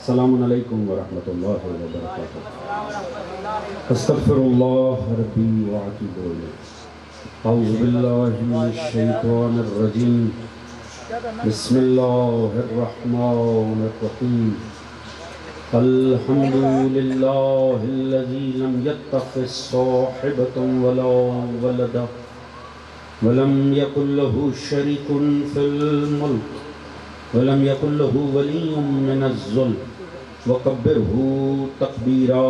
السلام علیکم ورحمۃ اللہ وبرکاتہ۔ استغفر اللہ ربی واتوب الیہ۔ اعوذ باللہ من الشیطان الرجیم۔ بسم اللہ الرحمن الرحیم۔ الحمد للہ الذی لم يتخذ صاحبۃ ولا ولدا ولم یکن لہ شریک فی الملک ولم یکن لہ ولی من الذل وکبرہ تکبیرا۔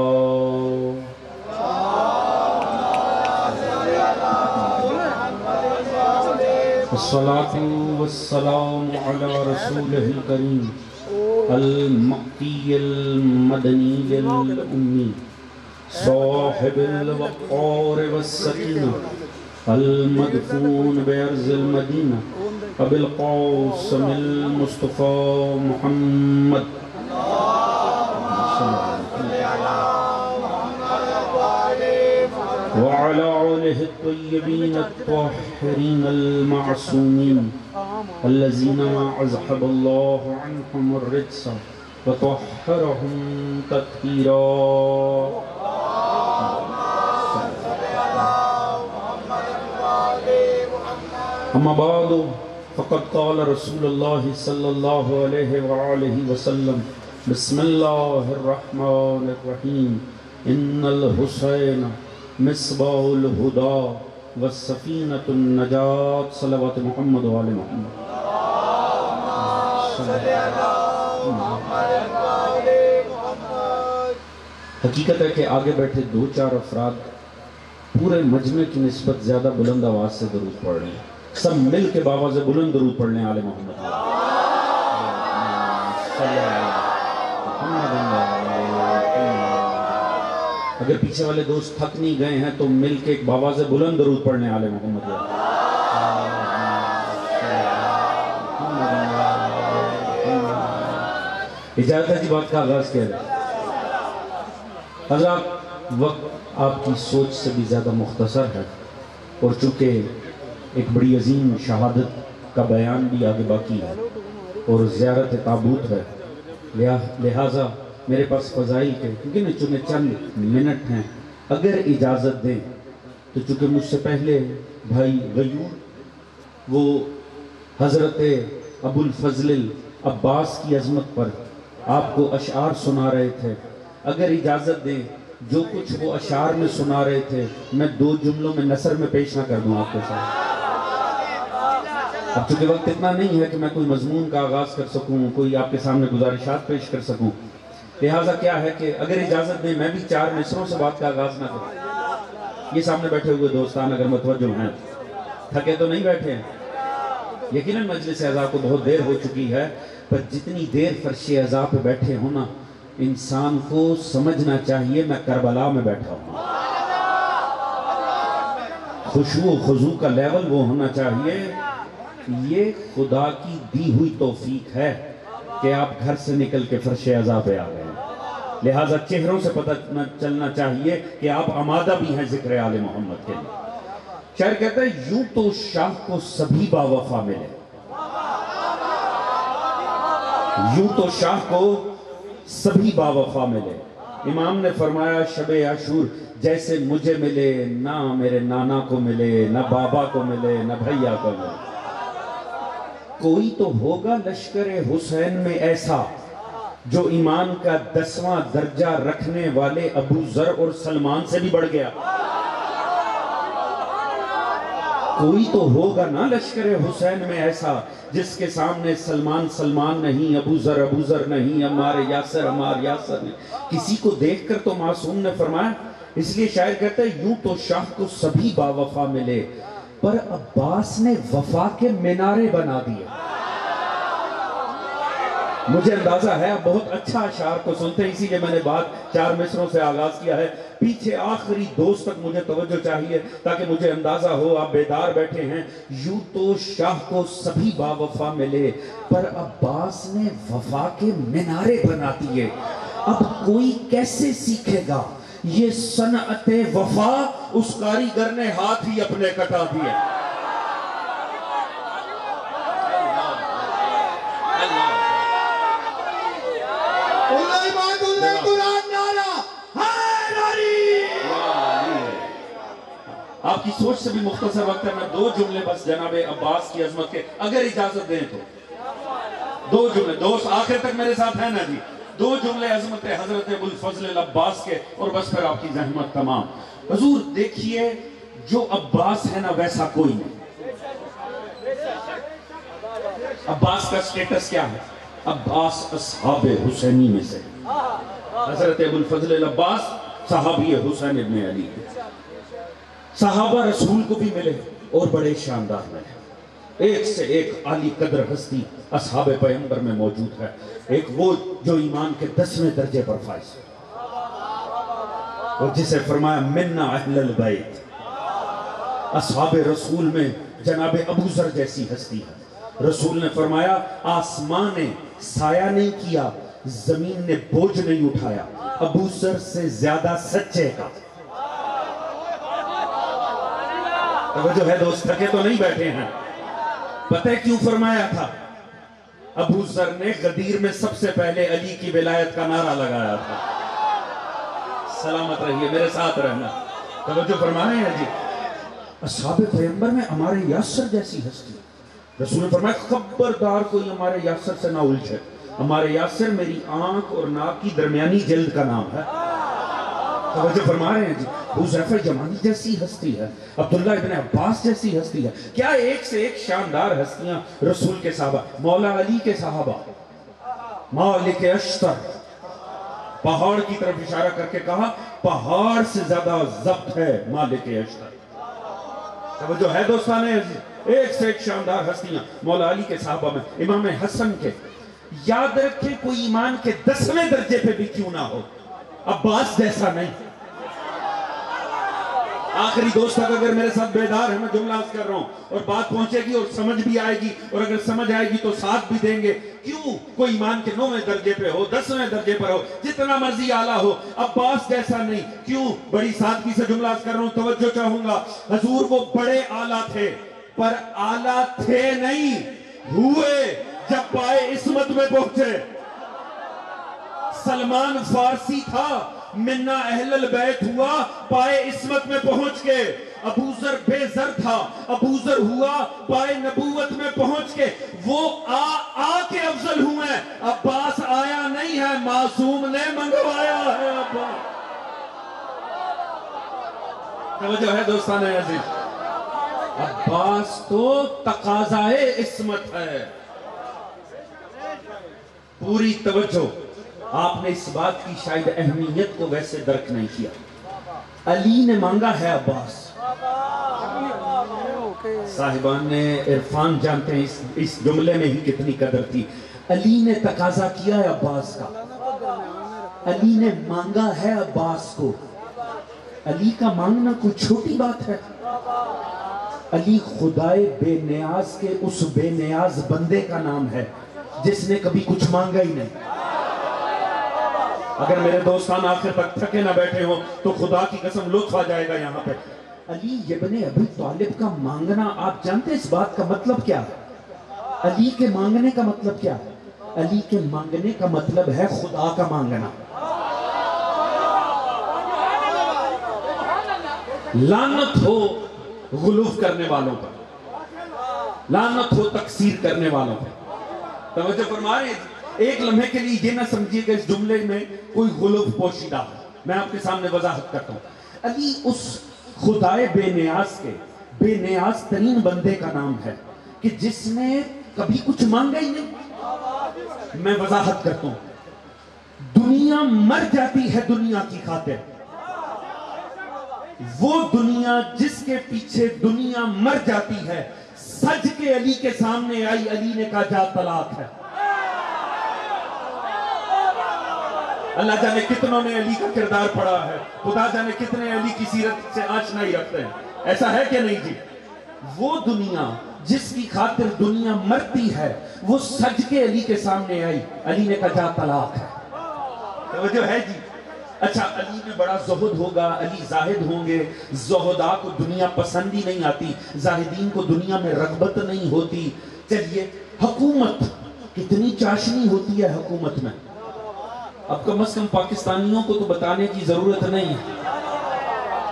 الصلاة والسلام علی رسولہ الکریم المکی المدنی الأمی صاحب الوقار والسکینہ المدفون بأرض المدینہ ابی القاسم المصطفى محمد وعلى آلہ الطیبین الطاہرین المعصومین الذین اذهب اللہ عنہم الرجس وطہرہم تطہیرا۔ اما بعد فقد قال رسول اللہ صلی اللہ علیہ وآلہ وسلم بسم اللہ الرحمن الرحیم ان الحسین مصباح الہدا والسفینۃ النجات صلوات محمد و آل محمد۔ حقیقت ہے کہ آگے بیٹھے دو چار افراد پورے مجمع کی نسبت زیادہ بلند آواز سے درود پڑھ رہے ہیں۔ سب مل کے بآواز بلند درود پڑھ لیں آل محمد۔ اگر پیچھے والے دوست تھک نہیں گئے ہیں تو مل کے ایک بآواز بلند درود پڑھ لیں آل محمد۔ اجازت ہے جی بات کا آغاز کیا جائے۔ حضرات وقت آپ کی سوچ سے بھی زیادہ مختصر ہے اور چونکہ ایک بڑی عظیم شہادت کا بیان بھی آگے باقی ہے اور زیارت تابوت ہے، لہٰذا میرے پاس فضائل کے کیونکہ میں چنے چند منٹ ہیں اگر اجازت دیں تو چونکہ مجھ سے پہلے بھائی غیور وہ حضرت ابو الفضل عباس کی عظمت پر آپ کو اشعار سنا رہے تھے، اگر اجازت دیں جو کچھ وہ اشعار میں سنا رہے تھے میں دو جملوں میں نثر میں پیش نہ کر دوں آپ کے ساتھ۔ اب چونکہ وقت اتنا نہیں ہے کہ میں کوئی مضمون کا آغاز کر سکوں، کوئی آپ کے سامنے گزارشات پیش کر سکوں، لہٰذا کیا ہے کہ اگر اجازت دیں میں بھی چار مصروں سے بات کا آغاز نہ کروں۔ یہ سامنے بیٹھے ہوئے دوستان اگر متوجہ ہیں، تھکے تو نہیں بیٹھے ہیں؟ یقیناً مجلس اعزا کو بہت دیر ہو چکی ہے، پر جتنی دیر فرش اعزا پہ بیٹھے ہونا انسان کو سمجھنا چاہیے میں کربلا میں بیٹھا ہوں۔ خشوع و خضوع کا لیول وہ ہونا چاہیے، یہ خدا کی دی ہوئی توفیق ہے کہ آپ گھر سے نکل کے فرش اعزا پہ آ گئے ہیں، لہٰذا چہروں سے پتہ چلنا چاہیے کہ آپ آمادہ بھی ہیں ذکر آل محمد کے لیے۔ شاعر کہتا ہے یوں تو شاہ کو سبھی با وفا ملے، یوں تو شاہ کو سبھی با وفا ملے۔ امام نے فرمایا شب عاشور جیسے مجھے ملے نہ میرے نانا کو ملے نہ بابا کو ملے نہ بھیا کو ملے۔ کوئی تو ہوگا لشکر حسین میں ایسا جو ایمان کا 10واں درجہ رکھنے والے ابو ذر اور سلمان سے بھی بڑھ گیا۔ کوئی تو ہوگا نا لشکر حسین میں ایسا جس کے سامنے سلمان سلمان نہیں، ابو ذر نہیں، عمار یاسر نہیں۔ کسی کو دیکھ کر تو معصوم نے فرمایا، اس لیے شاعر کہتا ہے یوں تو شاہ کو سبھی با وفا ملے پر عباس نے وفا کے مینارے بنا دیے۔ مجھے اندازہ ہے آپ بہت اچھا اشعار کو سنتے ہیں، اسی لیے میں نے بات چار مصروں سے آغاز کیا ہے۔ پیچھے آخری دوست تک مجھے توجہ چاہیے تاکہ مجھے اندازہ ہو آپ بیدار بیٹھے ہیں۔ یوں تو شاہ کو سبھی با وفا ملے پر عباس نے وفا کے مینارے بنا دیے۔ اب کوئی کیسے سیکھے گا یہ صنعت وفا، اس کاریگر نے ہاتھ ہی اپنے کٹا دیے۔ آپ کی سوچ سے بھی مختصر وقت ہے، میں 2 جملے بس جناب عباس کی عظمت کے اگر اجازت دیں تو 2 جملے، دوست آخر تک میرے ساتھ ہے نا جی، 2 جملے عظمت حضرت ابوالفضل عباس کے اور بس پھر آپ کی زحمت تمام۔ حضور دیکھیے جو عباس ہے نا ویسا کوئی نہیں۔ عباس کا سٹیٹس کیا ہے؟ عباس اصحاب حسینی میں سے، حضرت ابوالفضل عباس صحابی حسین ابن علی، صحابہ رسول کو بھی ملے اور بڑے شاندار ملے، ایک سے ایک عالی قدر ہستی اصحاب پیغمبر میں موجود ہے، ایک وہ جو ایمان کے 10ویں درجے پر فائز ہے اور جسے فرمایا منا اہل البیت، اصحاب رسول میں جناب ابو ذر جیسی ہستی ہے، رسول نے فرمایا آسمان نے سایہ نہیں کیا، زمین نے بوجھ نہیں اٹھایا ابو ذر سے زیادہ سچے کا۔ توجہ ہے دوست، تھکے تو نہیں بیٹھے ہیں؟ پتہ کیوں فرمایا تھا؟ ابو ذر نے غدیر میں سب سے پہلے علی کی ولایت کا نعرہ لگایا تھا۔ سلامت رہیے، میرے ساتھ رہنا، توجہ فرما رہے ہیں جی۔ اصحاب پیغمبر میں ہمارے یاسر جیسی ہستی، رسول نے فرمایا خبردار کوئی ہمارے یاسر سے نہ الجھے، ہمارے یاسر میری آنکھ اور ناک کی درمیانی جلد کا نام ہے، توجہ فرما رہے ہیں جی۔ حذیفہ یمانی جیسی ہستی ہے، عبداللہ ابن عباس جیسی ہستی ہے، کیا ایک سے ایک شاندار ہستیاں رسول کے صحابہ، مولا علی کے صحابہ، مالک اشتر، پہاڑ کی طرف اشارہ کر کے کہا پہاڑ سے زیادہ ضبط ہے مالک اشتر، توجہ ہے دوستانے عزیز، ایک سے ایک شاندار ہستیاں مولا علی کے صحابہ میں، امام حسن کے، یاد رکھیں کوئی ایمان کے 10ویں درجے پہ بھی کیوں نہ ہو، عباس جیسا نہیں۔ آخری دوست تک اگر میرے ساتھ بیدار ہے، میں جملہ عرض کر رہا ہوں اور بات پہنچے گی اور سمجھ بھی آئے گی، اور اگر سمجھ آئے گی تو ساتھ بھی دیں گے، کیوں کوئی ایمان کے 9ویں درجے پہ ہو، 10ویں درجے پر ہو، جتنا مرضی اعلیٰ ہو، عباس جیسا نہیں، کیوں؟ بڑی سادگی سے جملہ عرض کر رہا ہوں، توجہ چاہوں گا، حضور وہ بڑے اعلیٰ تھے، پر اعلیٰ تھے نہیں، ہوئے جب پائے عصمت میں پہنچے۔ سلمان فارسی تھا، منا اہل البیت ہوا پائے عصمت میں پہنچ کے، ابو ذر بے ذر تھا، ابو ذر ہوا پائے نبوت میں پہنچ کے، وہ آ کے افضل ہوئے، عباس آیا نہیں ہے، معصوم نے منگوایا ہے عباس۔ توجہ ہے دوستانے عزیز، عباس تو تقاضائے عصمت ہے، پوری توجہ۔ آپ نے اس بات کی شاید اہمیت کو ویسے درک نہیں کیا، علی نے مانگا ہے عباس، صاحبان نے عرفان جانتے ہیں اس جملے میں ہی کتنی قدر تھی، علی نے تقاضا کیا ہے عباس کا، علی نے مانگا ہے عباس کو، علی کا مانگنا کوئی چھوٹی بات ہے، علی خدائے بے نیاز کے اس بے نیاز بندے کا نام ہے جس نے کبھی کچھ مانگا ہی نہیں۔ اگر میرے دوستان آخر تک تھکے نہ بیٹھے ہوں تو خدا کی قسم لطف آ جائے گا یہاں پہ۔ علی ابن ابی طالب کا مانگنا، آپ جانتے اس بات کا مطلب کیا ہے؟ علی کے مانگنے کا مطلب کیا ہے؟ علی کے مانگنے کا مطلب ہے خدا کا مانگنا۔ لعنت ہو غلوف کرنے والوں پر، لعنت ہو تقصیر کرنے والوں پر۔ توجہ فرمائیں، ایک لمحے کے لیے یہ نہ سمجھیے کہ اس جملے میں کوئی غلوف پوشیدہ ہے، میں آپ کے سامنے وضاحت کرتا ہوں۔ علی اس خدائے بے نیاز کے بے نیاز ترین بندے کا نام ہے کہ جس نے کبھی کچھ مانگا ہی نہیں۔ میں وضاحت کرتا ہوں، دنیا مر جاتی ہے دنیا کی خاطر، وہ دنیا جس کے پیچھے دنیا مر جاتی ہے، سج کے علی کے سامنے آئی، علی نے کہا جا طلاق ہے۔ اللہ جانے کتنوں نے علی کا کردار پڑھا ہے، خدا جانے کتنے علی کی سیرت سے آشنائی رکھتے ہیں، ایسا ہے کہ نہیں جی؟ وہ دنیا جس کی خاطر دنیا مرتی ہے، وہ سج کے علی کے سامنے آئی، علی نے کہا جا طلاق ہے۔ توجہ ہے جی؟ اچھا، علی میں بڑا زہد ہوگا، علی زاہد ہوں گے، زہداء کو دنیا پسند ہی نہیں آتی، زاہدین کو دنیا میں رغبت نہیں ہوتی۔ چلیے، حکومت کتنی چاشنی ہوتی ہے حکومت میں، اب کم از کم پاکستانیوں کو تو بتانے کی ضرورت نہیں ہے.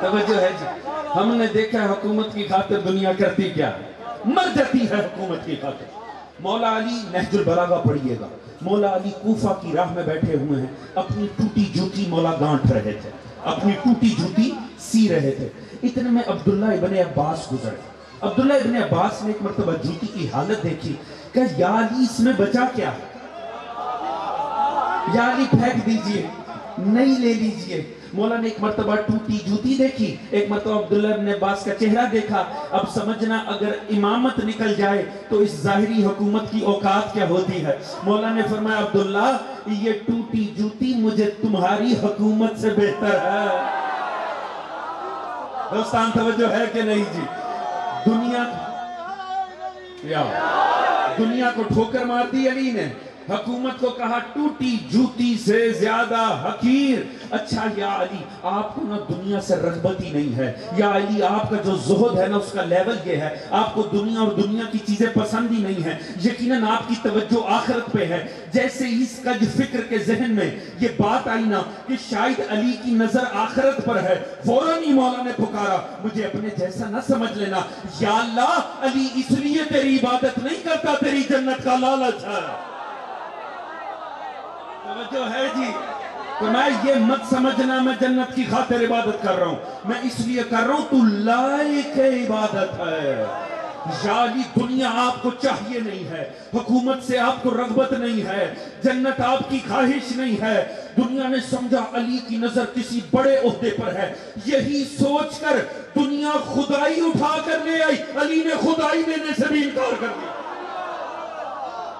توجہ ہے جی. ہم نے دیکھا ہے حکومت کی خاطر دنیا کرتی کیا ہے, مر جاتی ہے حکومت کی خاطر. مولا علی نہج البلاغہ پڑھیے گا. مولا علی کوفہ کی راہ میں بیٹھے ہوئے ہیں, اپنی ٹوٹی جوتی مولا گانٹھ رہے تھے, اپنی ٹوٹی جوتی سی رہے تھے. اتنے میں عبداللہ ابن عباس گزرے. عبداللہ ابن عباس نے ایک مرتبہ جوتی کی حالت دیکھی, کہا یا علی اس میں بچا کیا, یا علی پھینک دیجئے, نہیں لے لیجئے. مولا نے ایک مرتبہ ٹوٹی جوتی دیکھی, ایک مرتبہ عبداللہ ابن عباس کا چہرہ دیکھا. اب سمجھنا اگر امامت نکل جائے تو اس ظاہری حکومت کی اوقات کیا ہوتی ہے. مولا نے فرمایا عبداللہ یہ ٹوٹی جوتی مجھے تمہاری حکومت سے بہتر ہے. دوستان توجہ ہے کہ نہیں جی. دنیا کو ٹھوکر مار دی علی نے, حکومت کو کہا ٹوٹی جوتی سے زیادہ حقیر. اچھا یا علی آپ کو نا دنیا سے رغبت ہی نہیں ہے, یا علی آپ کا جو زہد ہے نا اس کا لیول یہ ہے, آپ کو دنیا اور دنیا کی چیزیں پسند ہی نہیں ہیں. یقیناً آپ کی توجہ آخرت پہ ہے. جیسے اس کا جو فکر کے ذہن میں یہ بات آئی نا کہ شاید علی کی نظر آخرت پر ہے, فوراً ہی مولا نے پکارا مجھے اپنے جیسا نہ سمجھ لینا, یا اللہ علی اس لیے تیری عبادت نہیں کرتا, تیری جنت کا لالچ ہے. توجہ ہے جی. تو میں یہ مت سمجھنا میں جنت کی خاطر عبادت کر رہا ہوں, میں اس لیے کر رہا ہوں تو لائق عبادت ہے. یا علی دنیا آپ کو چاہیے نہیں ہے, حکومت سے آپ کو رغبت نہیں ہے, جنت آپ کی خواہش نہیں ہے. دنیا نے سمجھا علی کی نظر کسی بڑے عہدے پر ہے, یہی سوچ کر دنیا خدائی اٹھا کر لے آئی. علی نے خدائی دینے سے بھی انکار کر دیا.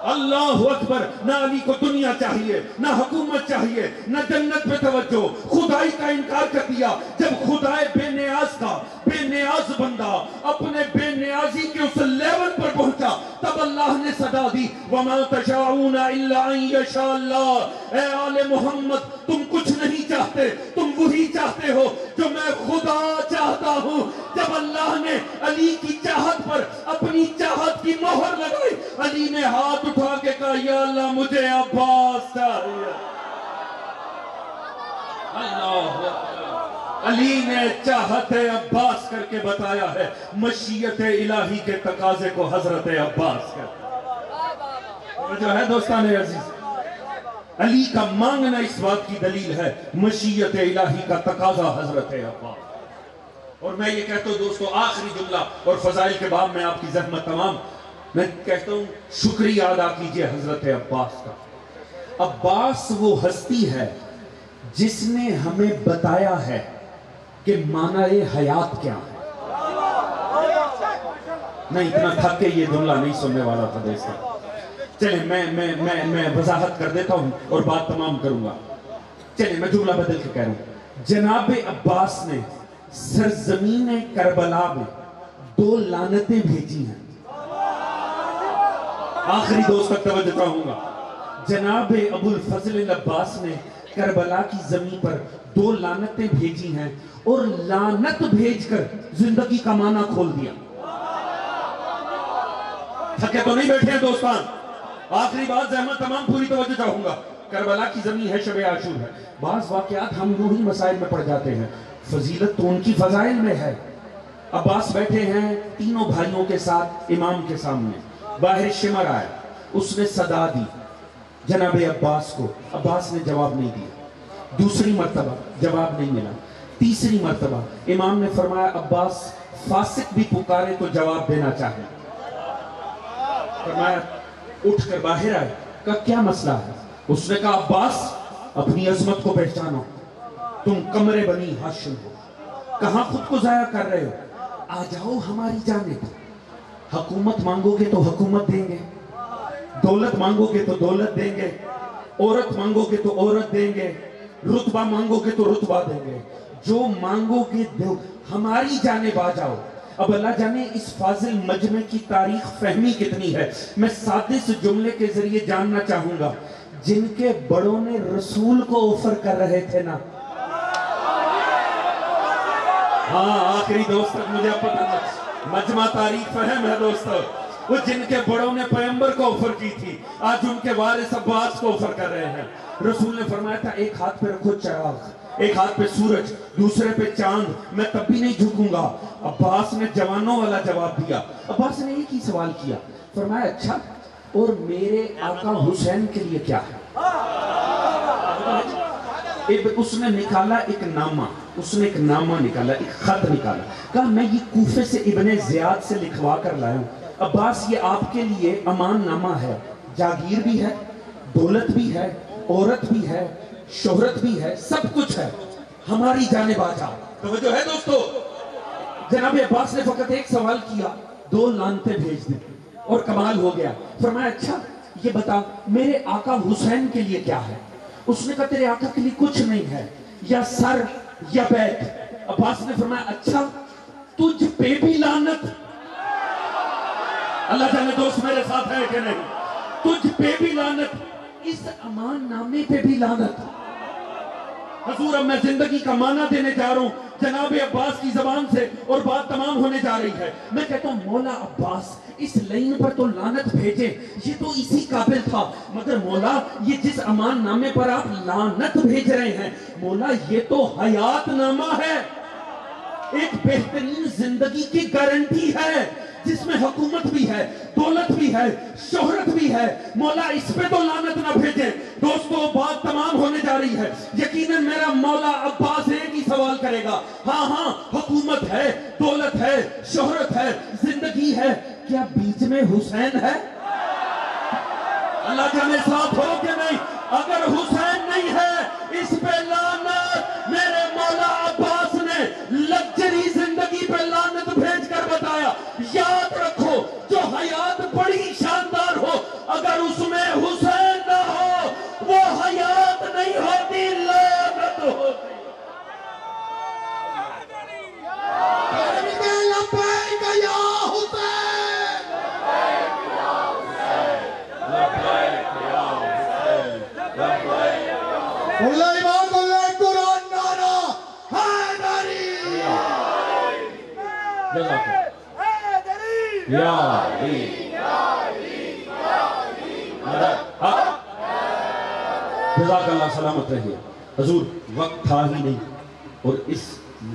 اللہ اکبر. نہ علی کو دنیا چاہیے, نہ حکومت چاہیے, نہ جنت پہ توجہ, خدائی کا انکار کر دیا. جب خدائے بے نیاز کا بے نیاز بندہ اپنے بے نیازی کے اس لیول پر پہنچا, تب اللہ نے صدا دی وَمَا تَشَاءُونَ إِلَّا أَن يَشَاءَ اللَّهُ. اے آل محمد تم کچھ نہیں چاہتے, تم وہی چاہتے ہو جو میں خدا چاہتا ہوں. جب اللہ نے علی کی چاہت پر اپنی چاہت کی مہر لگائی, علی نے ہاتھ اٹھا کے کہا یا اللہ مجھے عباس چاہیے. اللہ علی نے چاہت عباس کر کے بتایا ہے, مشیت الہی کے تقاضے کو حضرت عباس کرتا جو ہے. دوستان عزیز, علی کا مانگنا اس بات کی دلیل ہے, مشیت الہی کا تقاضا حضرت عباس. اور میں یہ کہتا ہوں دوستو, آخری جملہ اور فضائل کے باب میں آپ کی زحمت تمام, میں کہتا ہوں شکریہ ادا کیجئے حضرت عباس کا. عباس وہ ہستی ہے جس نے ہمیں بتایا ہے کہ معنی حیات کیا ہے. نہیں اتنا تھک کے یہ جملہ نہیں سننے والا تھا دوستو. چلیں میں وضاحت کر دیتا ہوں اور بات تمام کروں گا. چلیں میں جملہ بدل کے کہہ رہا ہوں. جناب عباس نے سرزمین کربلا میں 2 لعنتیں بھیجی ہیں. آخری دوست تک توجہ چاہوں گا. جناب ابو الفضل عباس نے کربلا کی زمین پر 2 لعنتیں بھیجی ہیں, اور لعنت بھیج کر زندگی کا معنی کھول دیا. تھکے تو نہیں بیٹھے ہیں دوستان, آخری بات زحمت تمام پوری توجہ چاہوں گا. کربلا کی زمین ہے, شب عاشور ہے. بعض واقعات ہم یوں ہی مسائل میں پڑ جاتے ہیں, فضیلت تو ان کی فضائل میں ہے. عباس بیٹھے ہیں تینوں بھائیوں کے ساتھ امام کے سامنے. باہر شمر آیا, اس نے صدا دی جناب عباس کو. عباس نے جواب نہیں دیا. دوسری مرتبہ جواب نہیں ملا. تیسری مرتبہ امام نے فرمایا عباس فاسق بھی پکارے تو جواب دینا چاہیے. فرمایا اٹھ کر باہر آئے, کہا کیا مسئلہ ہے. اس نے کہا عباس اپنی عظمت کو پہچانو, تم کمرے بنی ہاشم ہو, کہاں خود کو ضائع کر رہے ہو, آ جاؤ ہماری جانب. حکومت مانگو گے تو حکومت دیں گے, دولت مانگو گے تو دولت دیں گے, عورت مانگو گے تو عورت دیں گے, رتبہ مانگو گے تو رتبہ دیں گے, جو مانگو گے دو, ہماری جانب آ جاؤ. اب اللہ جانے اس فاضل مجمع کی تاریخ فہمی کتنی ہے. میں سادس جملے کے ذریعے جاننا چاہوں گا, جن کے بڑوں نے رسول کو آفر کر رہے تھے نا. ہاں آخری دوست تک مجھے پتہ مجمع تاریخ فہم ہے دوستو. وہ جن کے بڑوں نے پیغمبر کو آفر کی تھی, آج ان کے وارث عباس کو آفر کر رہے ہیں. رسول نے فرمایا تھا ایک ہاتھ پہ رکھو چراغ، ایک ہاتھ پہ سورج، دوسرے پہ چاند، میں تب بھی نہیں جھکوں گا۔ عباس نے جوانوں والا جواب دیا۔ عباس نے ایک ہی سوال کیا، فرمایا اچھا اور میرے آقا حسین کے لیے کیا ہے؟ اس نے نکالا ایک نامہ، اس نے ایک نامہ نکالا، ایک خط نکالا، کہا میں یہ کوفے سے ابن زیاد سے لکھوا کر لایا ہوں، عباس یہ آپ کے لیے امان نامہ ہے، جاگیر بھی ہے، دولت بھی ہے، عورت بھی ہے، شہرت بھی ہے، سب کچھ ہے، ہماری جانب آ جاؤ۔ توجہ ہے دوستو؟ جناب عباس نے فقط ایک سوال کیا، 2 لانتیں بھیج دیں اور کمال ہو گیا۔ فرمایا اچھا یہ بتا میرے آقا حسین کے لیے کیا ہے؟ اس نے کہا تیرے آقا کے لیے کچھ نہیں ہے، یا سر یا بیت۔ عباس نے فرمایا اچھا تجھ پہ بھی لعنت، اللہ جانے دوست میرے ساتھ ہے کہ نہیں، تجھ پہ بھی لعنت، اس امان نامے پہ بھی لعنت۔ حضور اب میں زندگی کا معنی دینے جا رہا ہوں جناب عباس کی زبان سے اور بات تمام ہونے جا رہی ہے۔ میں کہتا ہوں مولا عباس اس لائن پر تو لعنت بھیجے، یہ تو اسی قابل تھا، مگر مولا یہ جس امان نامے پر آپ لعنت بھیج رہے ہیں مولا یہ تو حیات نامہ ہے، ایک بہترین زندگی کی گارنٹی ہے جس میں حکومت بھی ہے، دولت بھی ہے، شہرت بھی ہے، مولا اس پہ تو لعنت نہ بھیجے۔ دوستو بات تمام ہونے جا رہی ہے، یقیناً میرا مولا عباس ایک ہی سوال کرے گا، ہاں ہاں حکومت ہے، دولت ہے، شہرت ہے، زندگی ہے، کیا بیچ میں حسین ہے؟ اللہ جانے ساتھ ہو کہ نہیں؟ اگر حسین نہیں ہے اس پہ لعنت۔ میرے مولا عباس نے لگژری زندگی پہ لعنت بھیج کر بتایا یاد رکھو جو حیات بڑی شاندار ہو اگر اس میں حسین نہ ہو وہ حیات نہیں ہوتی، لعنت ہوتی۔ جزاک اللہ سلامت رہیے حضور۔ وقت تھا ہی نہیں، اور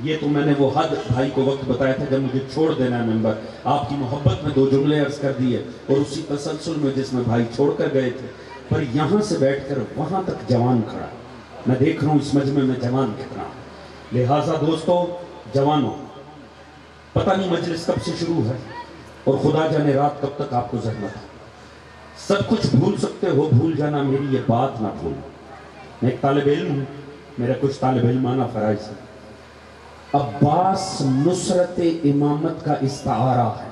یہ تو میں نے وہ حد بھائی کو وقت بتایا تھا جب مجھے چھوڑ دینا ہے ممبر، آپ کی محبت میں 2 جملے عرض کر دیے اور اسی تسلسل میں جس میں بھائی چھوڑ کر گئے تھے، پر یہاں سے بیٹھ کر وہاں تک جوان کھڑا، میں دیکھ رہا ہوں اس مجمع میں جوان کتنا، لہٰذا دوستو جوانوں پتہ نہیں مجلس کب سے شروع ہے اور خدا جانے رات کب تک آپ کو زحمت ہے، سب کچھ بھول سکتے ہو، بھول جانا میری یہ بات نہ بھول۔ میں ایک طالب علم ہوں، میرا کچھ طالب علمانہ فرائض ہے۔ عباس نصرت امامت کا استعارہ ہے،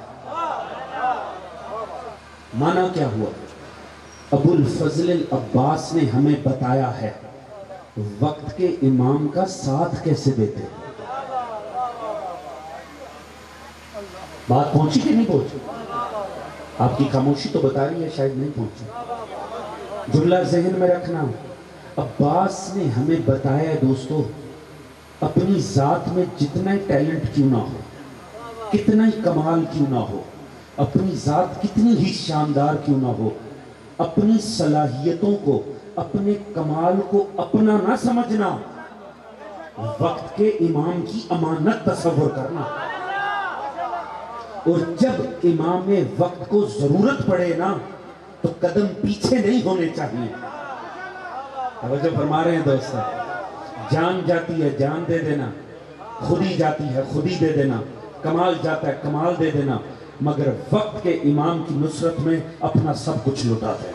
معنی کیا ہوا؟ ابو الفضل العباس نے ہمیں بتایا ہے وقت کے امام کا ساتھ کیسے دیتے ہیں۔ بات پہنچی کہ نہیں پہنچی؟ آپ کی خاموشی تو بتا رہی ہے شاید نہیں پہنچی۔ جملہ ذہن میں رکھنا، عباس نے ہمیں بتایا دوستو اپنی ذات میں جتنا ٹیلنٹ کیوں نہ ہو، کتنا ہی کمال کیوں نہ ہو، اپنی ذات کتنی ہی شاندار کیوں نہ ہو، اپنی صلاحیتوں کو، اپنے کمال کو اپنا نہ سمجھنا، وقت کے امام کی امانت تصور کرنا، اور جب امام وقت کو ضرورت پڑے نا تو قدم پیچھے نہیں ہونے چاہیے۔ توجہ فرما رہے ہیں دوستہ، جان جاتی ہے جان دے دینا، خودی جاتی ہے خودی دے دینا، کمال جاتا ہے کمال دے دینا، مگر وقت کے امام کی نصرت میں اپنا سب کچھ لٹا دے۔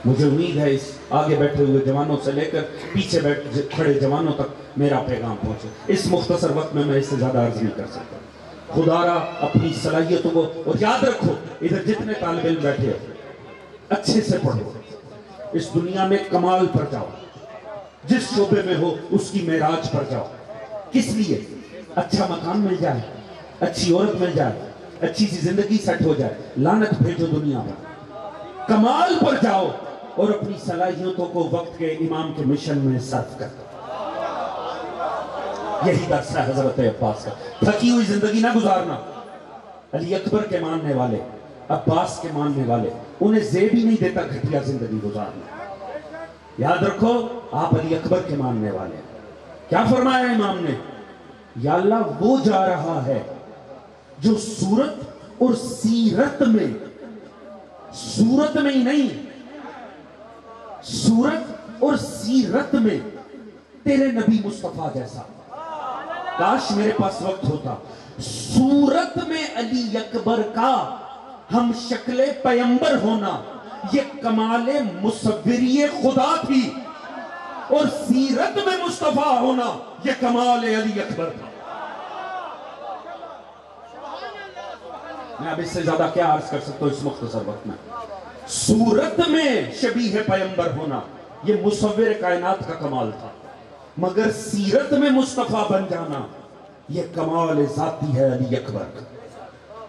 مجھے امید ہے اس آگے بیٹھے ہوئے جوانوں سے لے کر پیچھے کھڑے جوانوں تک میرا پیغام پہنچے۔ اس مختصر وقت میں اس سے زیادہ عرض نہیں کر سکتا۔ خدا را اپنی صلاحیتوں کو، اور یاد رکھو ادھر جتنے طالب علم بیٹھے ہو اچھے سے پڑھو، اس دنیا میں کمال پر جاؤ، جس شعبے میں ہو اس کی معراج پر جاؤ۔ کس لیے؟ اچھا مکان مل جائے، اچھی عورت مل جائے، اچھی سی زندگی سیٹ ہو جائے، لعنت بھیجو دنیا پر، کمال پر جاؤ اور اپنی صلاحیتوں کو وقت کے امام کے مشن میں صرف کر دو۔ یہی درس ہے حضرت عباس کا۔ تھکی ہوئی زندگی نہ گزارنا۔ علی اکبر کے ماننے والے، عباس کے ماننے والے، انہیں زیب ہی نہیں دیتا گھٹیا زندگی گزارنا۔ یاد رکھو آپ علی اکبر کے ماننے والے ہیں. کیا فرمایا امام نے؟ یا اللہ وہ جا رہا ہے جو صورت اور سیرت میں ہی نہیں، صورت اور سیرت میں تیرے نبی مصطفیٰ جیسا. کاش میرے پاس وقت ہوتا. صورت میں علی اکبر کا ہم شکل پیمبر ہونا یہ کمال مصوری خدا تھی، اور سیرت میں مصطفیٰ ہونا یہ کمال علی اکبر تھا. میں اب اس سے زیادہ کیا عرض کر سکتا ہوں اس مختصر وقت میں. صورت میں شبیہ پیمبر ہونا یہ مصور کائنات کا کمال تھا، مگر سیرت میں مصطفیٰ بن جانا یہ کمال ذاتی ہے علی اکبر کا.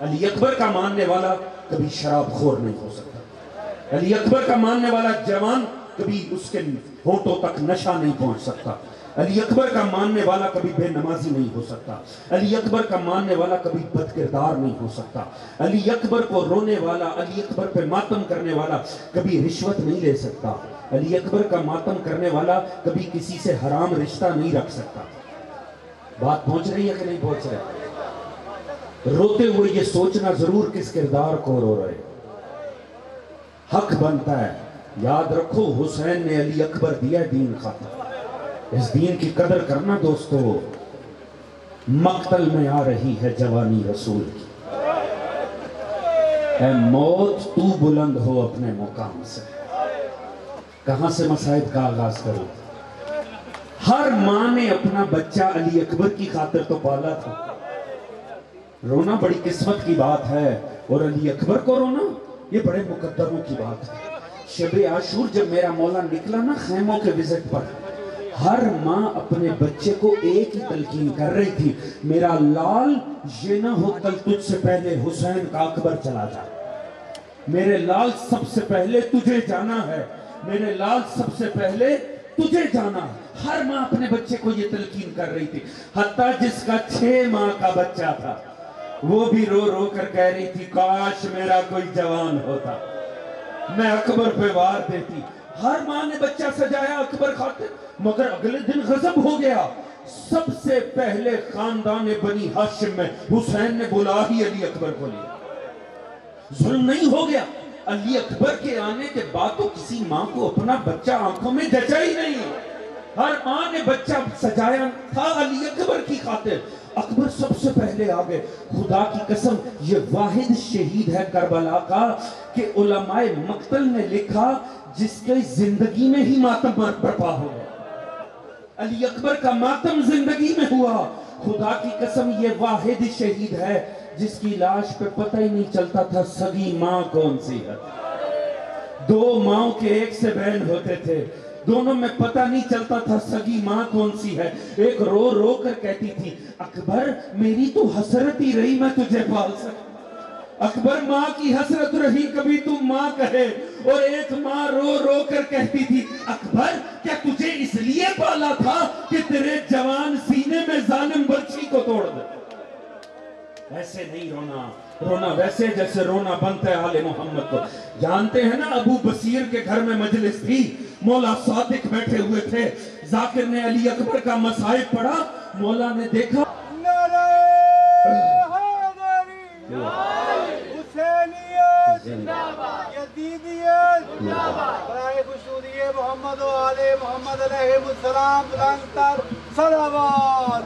علی اکبر کا ماننے والا کبھی شراب خور نہیں ہو سکتا. علی اکبر کا ماننے والا جوان کبھی اس کے ہونٹوں تک نشہ نہیں پہنچ سکتا. علی اکبر کا ماننے والا کبھی بے نمازی نہیں ہو سکتا. علی اکبر کا ماننے والا کبھی بد کردار نہیں ہو سکتا. علی اکبر کو رونے والا، علی اکبر پہ ماتم کرنے والا کبھی رشوت نہیں لے سکتا. علی اکبر کا ماتم کرنے والا کبھی کسی سے حرام رشتہ نہیں رکھ سکتا. بات پہنچ رہی ہے کہ نہیں پہنچ رہی؟ روتے ہوئے یہ سوچنا ضرور کس کردار کو رو رہے. حق بنتا ہے یاد رکھو حسین نے علی اکبر دیا دین خاطر. اس دین کی قدر کرنا دوستو. مقتل میں آ رہی ہے جوانی رسول کی. اے موت تو بلند ہو اپنے مقام سے. کہاں سے مصائب کا آغاز کرو؟ ہر ماں نے اپنا بچہ علی اکبر کی خاطر تو پالا تھا. رونا بڑی قسمت کی بات ہے، اور علی اکبر کو رونا یہ بڑے مقدروں کی بات ہے. شب عاشور جب میرا مولا نکلا نا خیموں کے وزٹ پر، ہر ماں اپنے بچے کو ایک ہی تلقین کر رہی تھی، میرا لال یہ نہ ہو کل تجھ سے پہلے حسین کا اکبر چلا جائے. میرے لال سب سے پہلے تجھے جانا ہے، میرے لال سب سے پہلے تجھے جانا ہے. ہر ماں اپنے بچے کو یہ تلقین کر رہی تھی. حتیٰ جس کا 6 ماہ کا بچہ تھا وہ بھی رو رو کر کہہ رہی تھی کاش میرا کوئی جوان ہوتا، میں اکبر پہ وار دیتی. ہر ماں نے بچہ سجایا اکبر خاطر، مگر اگلے دن غضب ہو گیا. سب سے پہلے خاندان بنی ہاشم میں حسین نے بلا ہی علی اکبر کو لیا. ظلم نہیں ہو گیا؟ علی اکبر کے آنے کے بعد تو کسی ماں کو اپنا بچہ آنکھوں میں جچا ہی نہیں. ہر ماں نے بچہ سجایا تھا علی اکبر کی خاطر. اکبر سب سے پہلے آگے. خدا کی قسم یہ واحد شہید ہے کربلا کا کہ علماء مقتل نے لکھا جس کے زندگی میں ہی ماتم برپا ہو گیا. علی اکبر کا ماتم زندگی میں ہوا. خدا کی قسم یہ واحد شہید ہے جس کی لاش پہ پتہ ہی نہیں چلتا تھا سگی ماں کون سی ہے. 2 ماں کے ایک سے بہن ہوتے تھے، دونوں میں پتہ نہیں چلتا تھا سگی ماں کون سی ہے. ایک رو رو کر کہتی تھی اکبر میری تو حسرت ہی رہی میں تجھے پال سکتا. اکبر ماں کی حسرت رہی کبھی تو ماں کہے. اور ایک ماں رو رو کر کہتی تھی اکبر کیا تجھے اس لیے پالا تھا کہ تیرے جوان سینے میں ظالم برچھی کو توڑ دے. ایسے نہیں رونا، رونا ویسے جیسے رونا بنتا ہے آل محمد کو. جانتے ہیں نا ابو بصیر کے گھر میں مجلس تھی، مولا صادق بیٹھے ہوئے تھے. ذاکر نے علی اکبر کا مصائب پڑھا. مولا نے دیکھا برائے خشنودی محمد و آل محمد علیہ السلام بلند تر صلوات.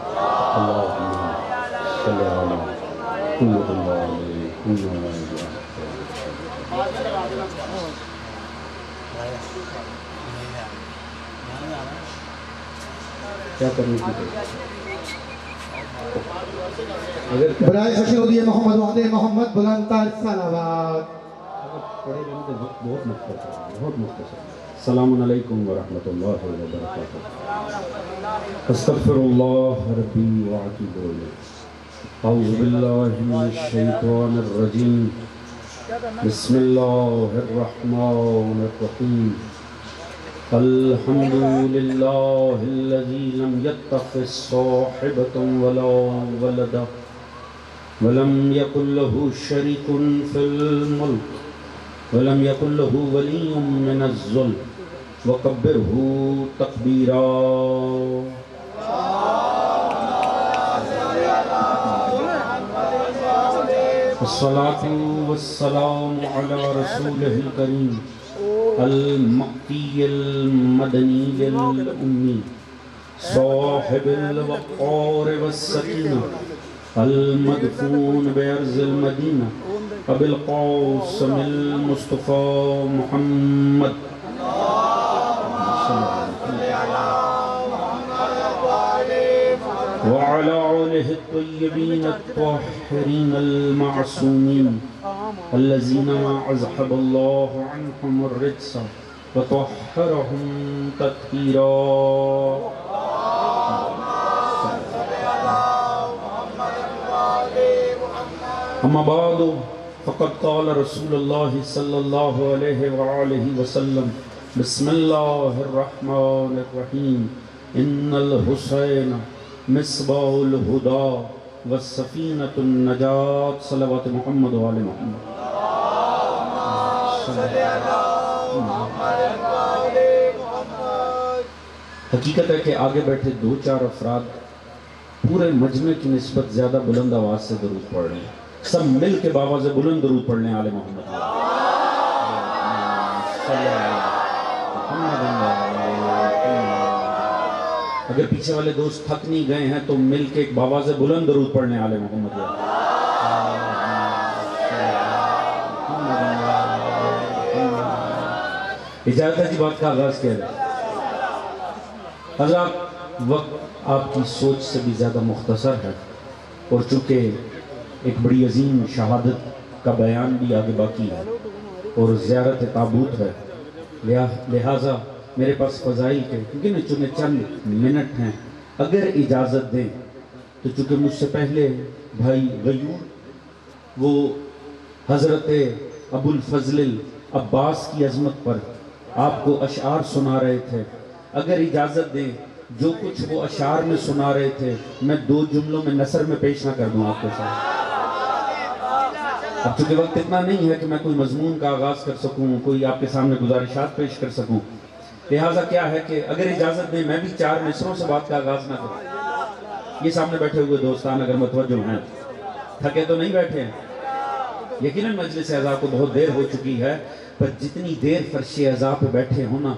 کیا کرنے کی برائے خشنودی محمد و آل محمد بلند تر صلوات. بہت مختصر. السلام علیکم ورحمۃ اللہ وبرکاتہ. استغفر اللہ ربی واتوب الیہ. اعوذ باللہ من الشیطان الرجیم. بسم اللہ الرحمن الرحیم. الحمد للہ الذی لم يتخذ صاحبة ولا ولدا ولم يكن له شريك في الملك ولم يكن له ولي من الذل وَكَبِّرْهُ تَكْبِيرًا. الصلاة والسلام على رسوله الكريم المكي المدني الأمي صاحب الوقار والسكينة المدفون بأرض المدينة أبي القاسم المصطفى محمد وعلى آله الطيبين الطاهرين المعصومين الذين أذهب الله عنهم الرجس وطهرهم تطهيرا. أما بعد فقد قال رسول الله صلى الله عليه وآله وسلم بسم الله الرحمن الرحيم إن الحسين مصباح الهدى والسفينة النجاة صلوات محمد وآل محمد. حقیقت ہے کہ آگے بیٹھے دو چار افراد پورے مجمع کی نسبت زیادہ بلند آواز سے درود پڑھ رہے ہیں. سب مل کے باواز بلند درود پڑھ لیں آل محمد. اگر پیچھے والے دوست تھک نہیں گئے ہیں تو مل کے ایک باواز بلند درود پڑھ لیں آل محمد. اجازت ہے جی بات کا آغاز کیا جائے. حضرات وقت آپ کی سوچ سے بھی زیادہ مختصر ہے اور چونکہ ایک بڑی عظیم شہادت کا بیان بھی آگے باقی ہے اور زیارت تابوت ہے، لہٰذا میرے پاس فضائل کے کیونکہ نا چونکہ چند منٹ ہیں اگر اجازت دیں تو چونکہ مجھ سے پہلے بھائی غیور وہ حضرت ابو الفضل عباس کی عظمت پر آپ کو اشعار سنا رہے تھے. اگر اجازت دیں جو کچھ وہ اشعار میں سنا رہے تھے میں دو جملوں میں نثر میں پیش نہ کر دوں آپ کے ساتھ. اب چونکہ وقت اتنا نہیں ہے کہ میں کوئی مضمون کا آغاز کر سکوں، کوئی آپ کے سامنے گزارشات پیش کر سکوں، لہٰذا کیا ہے کہ اگر اجازت دیں میں بھی چار مصروں سے بات کا آغاز نہ کروں. یہ سامنے بیٹھے ہوئے دوستان اگر متوجہ ہیں، تھکے تو نہیں بیٹھے ہیں. یقیناً مجلس اعزاء کو بہت دیر ہو چکی ہے، پر جتنی دیر فرش اعزاء پہ بیٹھے ہونا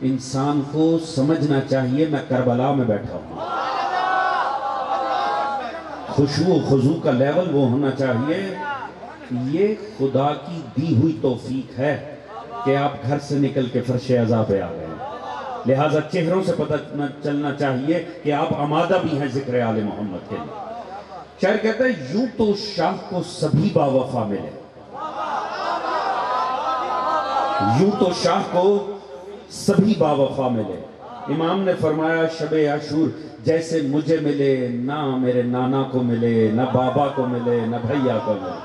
انسان کو سمجھنا چاہیے میں کربلا میں بیٹھا ہوں. خشوع و خضوع کا لیول وہ ہونا چاہیے. یہ خدا کی دی ہوئی توفیق ہے کہ آپ گھر سے نکل کے فرش اعزاء پہ آ گئے ہیں، لہٰذا چہروں سے پتہ چلنا چاہیے کہ آپ آمادہ بھی ہیں ذکر آل محمد کے لیے. شاعر کہتا ہے یوں تو شاہ کو سبھی با وفا ملے، یوں تو شاہ کو سبھی با وفا ملے. امام نے فرمایا شب عاشور جیسے مجھے ملے نہ میرے نانا کو ملے، نہ بابا کو ملے، نہ بھیا کو ملے.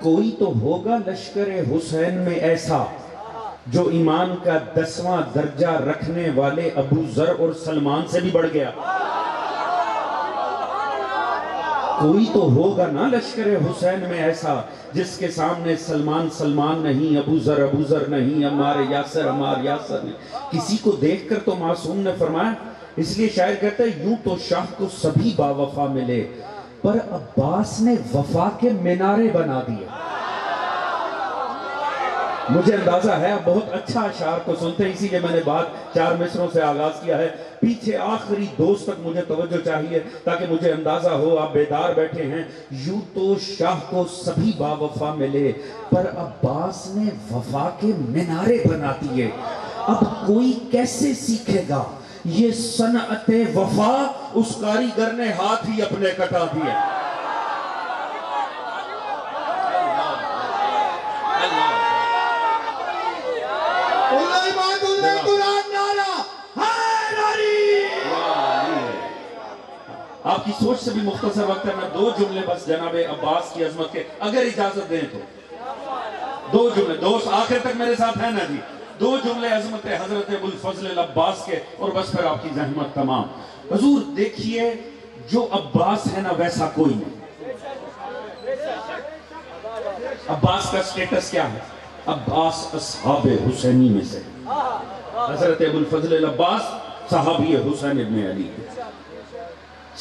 کوئی تو ہوگا لشکر حسین میں ایسا جو ایمان کا 10واں درجہ رکھنے والے ابو ذر اور سلمان سے بھی بڑھ گیا. کوئی تو ہوگا نا لشکر حسین میں ایسا جس کے سامنے سلمان سلمان نہیں، ابو ذر نہیں، عمار یاسر نہیں. کسی کو دیکھ کر تو معصوم نے فرمایا. اس لیے شاعر کہتا ہے یوں تو شاہ کو سبھی با وفا ملے پر عباس نے وفا کے مینارے بنا دیے. مجھے اندازہ ہے آپ بہت اچھا اشعار کو سنتے ہیں، اسی لیے میں نے بات چار مصروں سے آغاز کیا ہے. پیچھے آخری دوست تک مجھے توجہ چاہیے تاکہ مجھے اندازہ ہو آپ بیدار بیٹھے ہیں. یوں تو شاہ کو سبھی با وفا ملے پر عباس نے وفا کے مینارے بنا دیے. اب کوئی کیسے سیکھے گا یہ صنعت وفا، اس کاریگر نے ہاتھ ہی اپنے کٹا دیے. آپ کی سوچ سے بھی مختصر وقت ہے، میں دو جملے بس جناب عباس کی عظمت کے اگر اجازت دیں تو دو جملے، دوست آخر تک میرے ساتھ ہیں نا جی، دو جملے عظمت حضرت ابو الفضل عباس کے اور بس پھر آپ کی زحمت تمام. حضور دیکھیے جو عباس ہے نا ویسا کوئی نہیں. عباس کا سٹیٹس کیا ہے؟ عباس اصحاب حسینی میں سے. حضرت ابوالفضل عباس صحابی حسین ابن علی،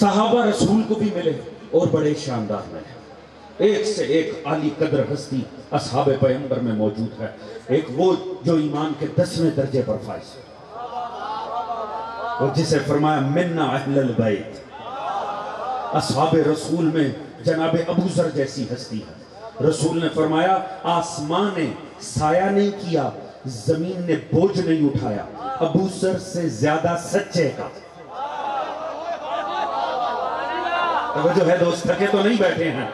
صحابہ رسول کو بھی ملے اور بڑے شاندار ملے۔ ایک سے ایک عالی قدر ہستی اصحاب پیغمبر میں موجود ہے۔ ایک وہ جو ایمان کے 10ویں درجے پر فائز ہے، اور جسے فرمایا منا اہل البیت۔ اصحاب رسول میں جناب ابو ذر جیسی ہستی ہے۔ رسول نے فرمایا آسمان نے سایہ نہیں کیا، زمین نے بوجھ نہیں اٹھایا ابو ذر سے زیادہ سچے کا۔ توجہ ہے دوست، تھکے تو نہیں بیٹھے ہیں؟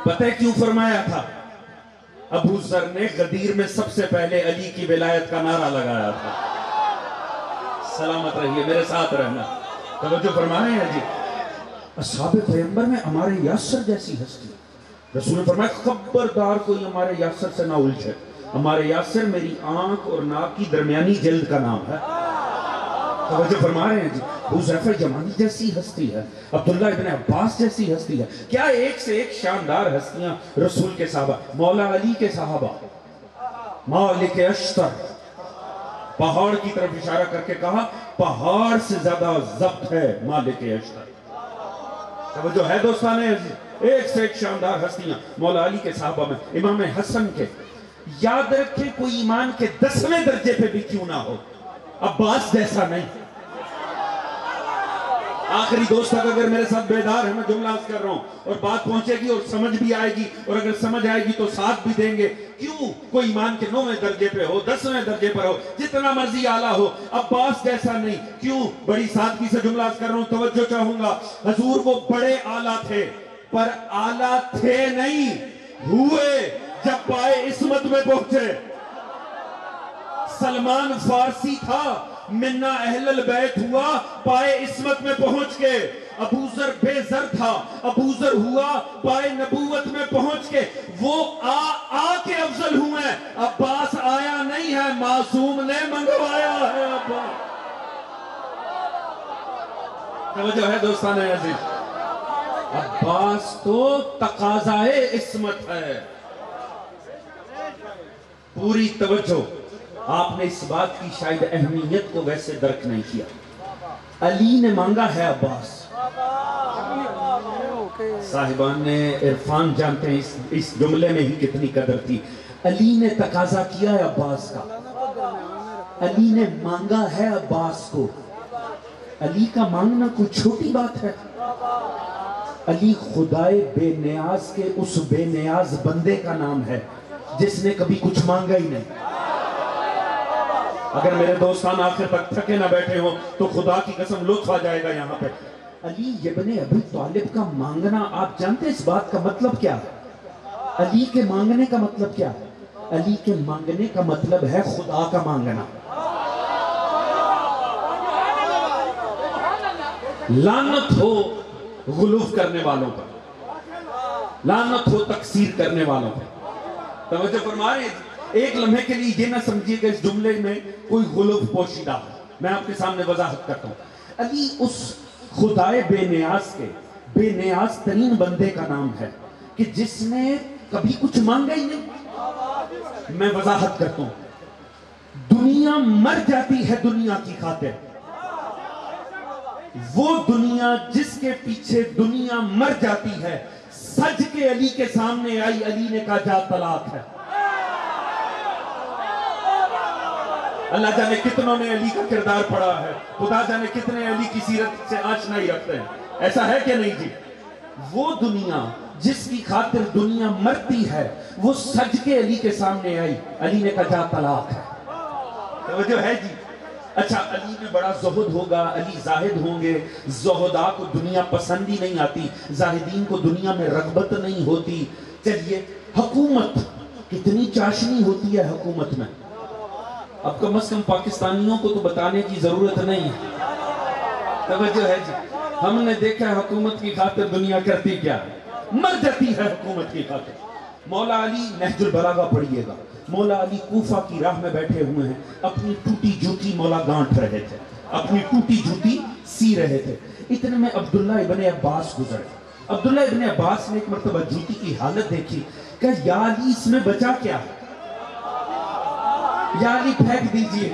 پتہ ہے کیوں فرمایا تھا؟ ابو ذر نے غدیر میں سب سے پہلے علی کی ولایت کا نعرہ لگایا تھا۔ سلامت رہیے، میرے ساتھ رہنا۔ توجہ فرما رہے ہیں جی؟ اصحاب پیغمبر میں ہمارے یاسر جیسی ہستی۔ رسول نے فرمایا خبردار کوئی ہمارے یاسر سے نہ الجھے۔ ہمارے یاسر میری آنکھ اور ناک کی درمیانی جلد کا نام ہے۔ توجہ فرما رہے ہیں جی؟ حذیفہ یمانی جیسی ہستی ہے، عبداللہ ابن عباس جیسی ہستی ہے۔ کیا ایک سے ایک شاندار ہستیاں رسول کے صحابہ، مولا علی کے صحابہ، مالک اشتر، پہاڑ کی طرف اشارہ کر کے کہا پہاڑ سے زیادہ ضبط ہے مالک اشتر۔ توجہ ہے دوستانے عزیز؟ ایک سے ایک شاندار ہستیاں مولا علی کے صحابہ میں، امام حسن کے، یاد رکھیں کوئی ایمان کے 10ویں درجے پہ بھی کیوں نہ ہو، عباس جیسا نہیں۔ آخری دوست تک اگر میرے ساتھ بیدار ہے، میں جملہ عرض کر رہا ہوں اور بات پہنچے گی اور سمجھ بھی آئے گی، اور اگر سمجھ آئے گی تو ساتھ بھی دیں گے۔ کیوں کوئی ایمان کے 9ویں درجے پہ ہو، 10ویں درجے پر ہو، جتنا مرضی اعلیٰ ہو، عباس جیسا نہیں؟ کیوں؟ بڑی سادگی سے جملہ عرض کر رہا ہوں، توجہ چاہوں گا۔ حضور وہ بڑے اعلیٰ تھے، پر اعلیٰ تھے نہیں، ہوئے جب پائے عصمت میں پہنچے۔ سلمان فارسی تھا، منا اہل البیت ہوا پائے عصمت میں پہنچ کے۔ ابو ذر بے ذر تھا، ابو ذر ہوا پائے نبوت میں پہنچ کے۔ وہ آ کے افضل ہوئے، عباس آیا نہیں ہے، معصوم نے منگوایا ہے عباس۔ توجہ ہے دوستان عزیز؟ عباس تو تقاضائے عصمت ہے۔ پوری توجہ، آپ نے اس بات کی شاید اہمیت کو ویسے درک نہیں کیا۔ علی نے مانگا ہے عباس۔ صاحبان نے عرفان جانتے ہیں اس جملے میں ہی کتنی قدر تھی۔ علی نے تقاضا کیا ہے عباس کا، علی نے مانگا ہے عباس کو۔ علی کا مانگنا کوئی چھوٹی بات ہے؟ علی خدائے بے نیاز کے اس بے نیاز بندے کا نام ہے جس نے کبھی کچھ مانگا ہی نہیں۔ اگر میرے دوستان آخر تک تھکے نہ بیٹھے ہوں تو خدا کی قسم لطف آ جائے گا یہاں پہ۔ علی ابن ابی طالب کا مانگنا، آپ جانتے ہیں اس بات کا مطلب کیا ہے؟ علی کے مانگنے کا مطلب کیا ہے؟ علی کے مانگنے کا مطلب ہے خدا کا مانگنا۔ لعنت ہو غلوف کرنے والوں پر، لعنت ہو تقصیر کرنے والوں پر۔ توجہ فرما رہے ہیں؟ ایک لمحے کے لیے یہ نہ سمجھیے کہ اس جملے میں کوئی غلوف پوشیدہ ہے۔ میں آپ کے سامنے وضاحت کرتا ہوں۔ علی اس خدائے بے نیاز کے بے نیاز ترین بندے کا نام ہے کہ جس نے کبھی کچھ مانگا ہی نہیں۔ میں وضاحت کرتا ہوں، دنیا مر جاتی ہے دنیا کی خاطر، وہ دنیا جس کے پیچھے دنیا مر جاتی ہے سج کے علی کے سامنے آئی، علی نے کہا جا طلاق ہے۔ اللہ جانے کتنوں نے علی کا کردار پڑھا ہے، خدا جانے کتنے علی کی سیرت سے آشنائی رکھتے ہیں، ایسا ہے کہ نہیں جی؟ وہ دنیا جس کی خاطر دنیا مرتی ہے وہ سج کے علی کے سامنے آئی، علی نے کہا جا طلاق ہے۔ توجہ ہے جی؟ اچھا، علی میں بڑا زہد ہوگا، علی زاہد ہوں گے، زہداء کو دنیا پسند ہی نہیں آتی، زاہدین کو دنیا میں رغبت نہیں ہوتی۔ چلیے، حکومت کتنی چاشنی ہوتی ہے حکومت میں، اب کم از کم پاکستانیوں کو تو بتانے کی ضرورت نہیں ہے۔ توجہ ہے جی؟ ہم نے دیکھا حکومت کی خاطر دنیا کرتی کیا، مر جاتی ہے حکومت کی خاطر۔ مولا علی نہج البلاغہ پڑھیے گا، مولا علی کوفہ کی راہ میں بیٹھے ہوئے ہیں، اپنی ٹوٹی جوتی مولا گانٹ رہے تھے، اپنی ٹوٹی جوتی سی رہے تھے۔ اتنے میں عبداللہ ابن عباس گزرے۔ عبداللہ ابن عباس نے ایک مرتبہ جوتی کی حالت دیکھی کہ یا علی اس میں بچا کیا ہے؟ یا علی پھینک دیجئے،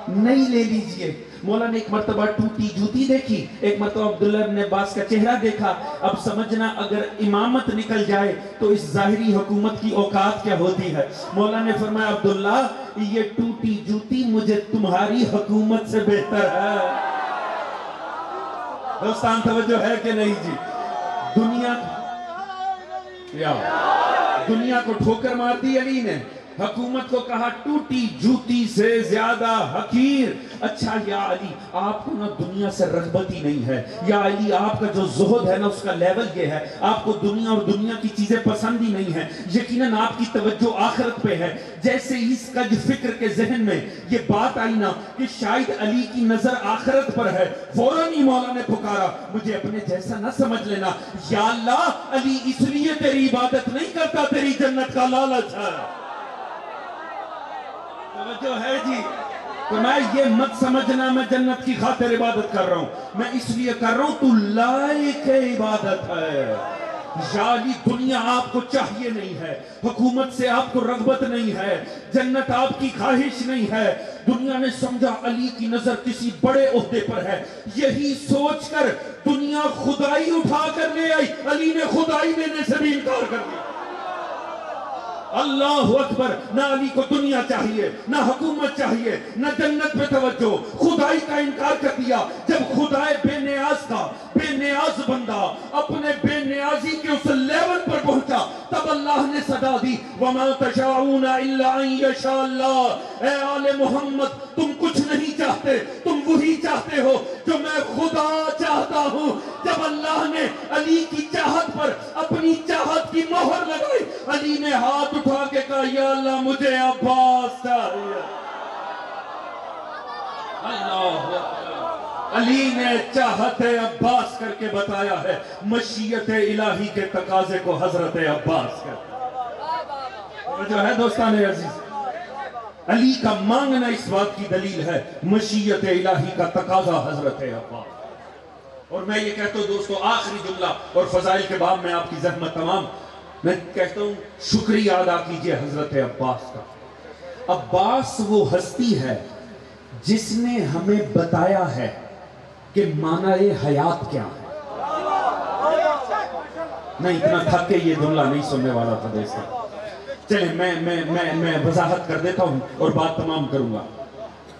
نہیں لے لیجئے۔ مولا نے ایک مرتبہ ٹوٹی جوتی دیکھی، ایک مرتبہ عبداللہ ابن عباس کا چہرہ دیکھا۔ اب سمجھنا اگر امامت نکل جائے تو اس ظاہری حکومت کی اوقات کیا ہوتی ہے۔ مولا نے فرمایا عبداللہ یہ ٹوٹی جوتی مجھے تمہاری حکومت سے بہتر ہے۔ دوستان توجہ ہے کہ نہیں جی؟ دنیا کو ٹھوکر مار دی علی نے، حکومت کو کہا ٹوٹی جوتی سے زیادہ حقیر۔ اچھا یا علی آپ کو نا دنیا سے رغبت ہی نہیں ہے، یا علی آپ کا جو زہد ہے نا اس کا لیول یہ ہے، آپ کو دنیا اور دنیا کی چیزیں پسند ہی نہیں ہیں، یقیناً آپ کی توجہ آخرت پہ ہے۔ جیسے اس کج فکر کے ذہن میں یہ بات آئی نا کہ شاید علی کی نظر آخرت پر ہے، فوراً ہی مولا نے پکارا مجھے اپنے جیسا نہ سمجھ لینا، یا اللہ علی اس لیے تیری عبادت نہیں کرتا، تیری جنت کا لالچ ہے۔ توجہ ہے جی؟ تو میں یہ مت سمجھنا میں جنت کی خاطر عبادت کر رہا ہوں، میں اس لیے کر رہا ہوں تو لائق عبادت ہے۔ یا علی دنیا آپ کو چاہیے نہیں ہے، حکومت سے آپ کو رغبت نہیں ہے، جنت آپ کی خواہش نہیں ہے۔ دنیا نے سمجھا علی کی نظر کسی بڑے عہدے پر ہے، یہی سوچ کر دنیا خدائی اٹھا کر لے آئی، علی نے خدائی دینے سے بھی انکار کر دیا۔ اللہ اکبر، نہ علی کو دنیا چاہیے، نہ حکومت چاہیے، نہ جنت پہ توجہ، خدائی کا انکار کر دیا۔ جب خدائے بے نیاز کا بے نیاز بندہ اپنے بے نیازی کے اس لیول پر پہنچا، تب اللہ نے صدا دی وَمَا تَشَاءُونَ إِلَّا أَن يَشَاءَ اللَّهُ۔ اے آل محمد تم کچھ نہیں چاہتے، تم وہی چاہتے ہو جو میں خدا چاہتا ہوں۔ جب اللہ نے علی کی چاہت پر اپنی چاہت کی مہر لگائی، علی نے ہاتھ اٹھا کے کہا یا اللہ مجھے عباس چاہیے۔ اللہ علی نے چاہت عباس کر کے بتایا ہے، مشیت الہی کے تقاضے کو حضرت عباس کر جو ہے دوستان عزیز، علی کا مانگنا اس بات کی دلیل ہے، مشیت الہی کا تقاضا حضرت عباس۔ اور میں یہ کہتا ہوں دوستو آخری جملہ اور فضائل کے باب میں آپ کی زحمت تمام، میں کہتا ہوں شکریہ ادا کیجئے حضرت عباس کا۔ عباس وہ ہستی ہے جس نے ہمیں بتایا ہے کہ معنی حیات کیا ہے۔ نہیں اتنا تھک کے یہ جملہ نہیں سننے والا تھا دوستو، چلیں میں وضاحت کر دیتا ہوں اور بات تمام کروں گا۔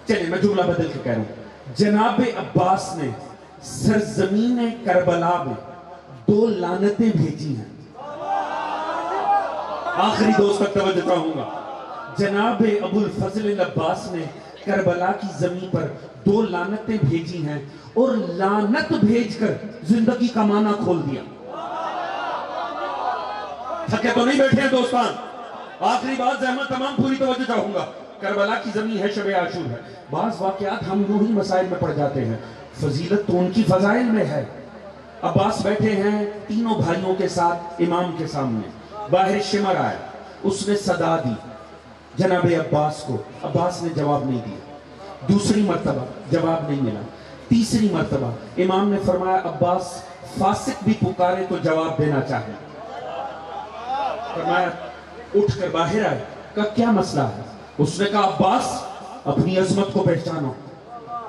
چلیں میں جملہ بدل کے کہہ رہا ہوں، جناب عباس نے سرزمین کربلا میں 2 لعنتیں بھیجی ہیں۔ آخری دوست تک توجہ چاہوں گا، جناب ابو الفضل العباس نے کربلا کی زمین پر 2 لعنتیں بھیجی ہیں اور لعنت بھیج کر زندگی کا معنی کھول دیا۔ تھکے تو نہیں بیٹھے ہیں دوستان؟ آخری بات زحمت تمام پوری توجہ چاہوں گا۔ کربلا کی زمین ہے، شب عاشور ہے، بعض واقعات ہم یوں ہی مسائل میں پڑ جاتے ہیں، فضیلت تو ان کی فضائل میں ہے۔ عباس بیٹھے ہیں تینوں بھائیوں کے ساتھ امام کے سامنے، باہر شمر آیا، اس نے صدا دی جناب عباس کو، عباس نے جواب نہیں دیا، دوسری مرتبہ جواب نہیں ملا، تیسری مرتبہ امام نے فرمایا عباس فاسق بھی پکارے تو جواب دینا چاہیے۔ فرمایا اٹھ کر باہر آئے، کہا کیا مسئلہ ہے؟ اس نے کہا عباس اپنی عظمت کو پہچانو،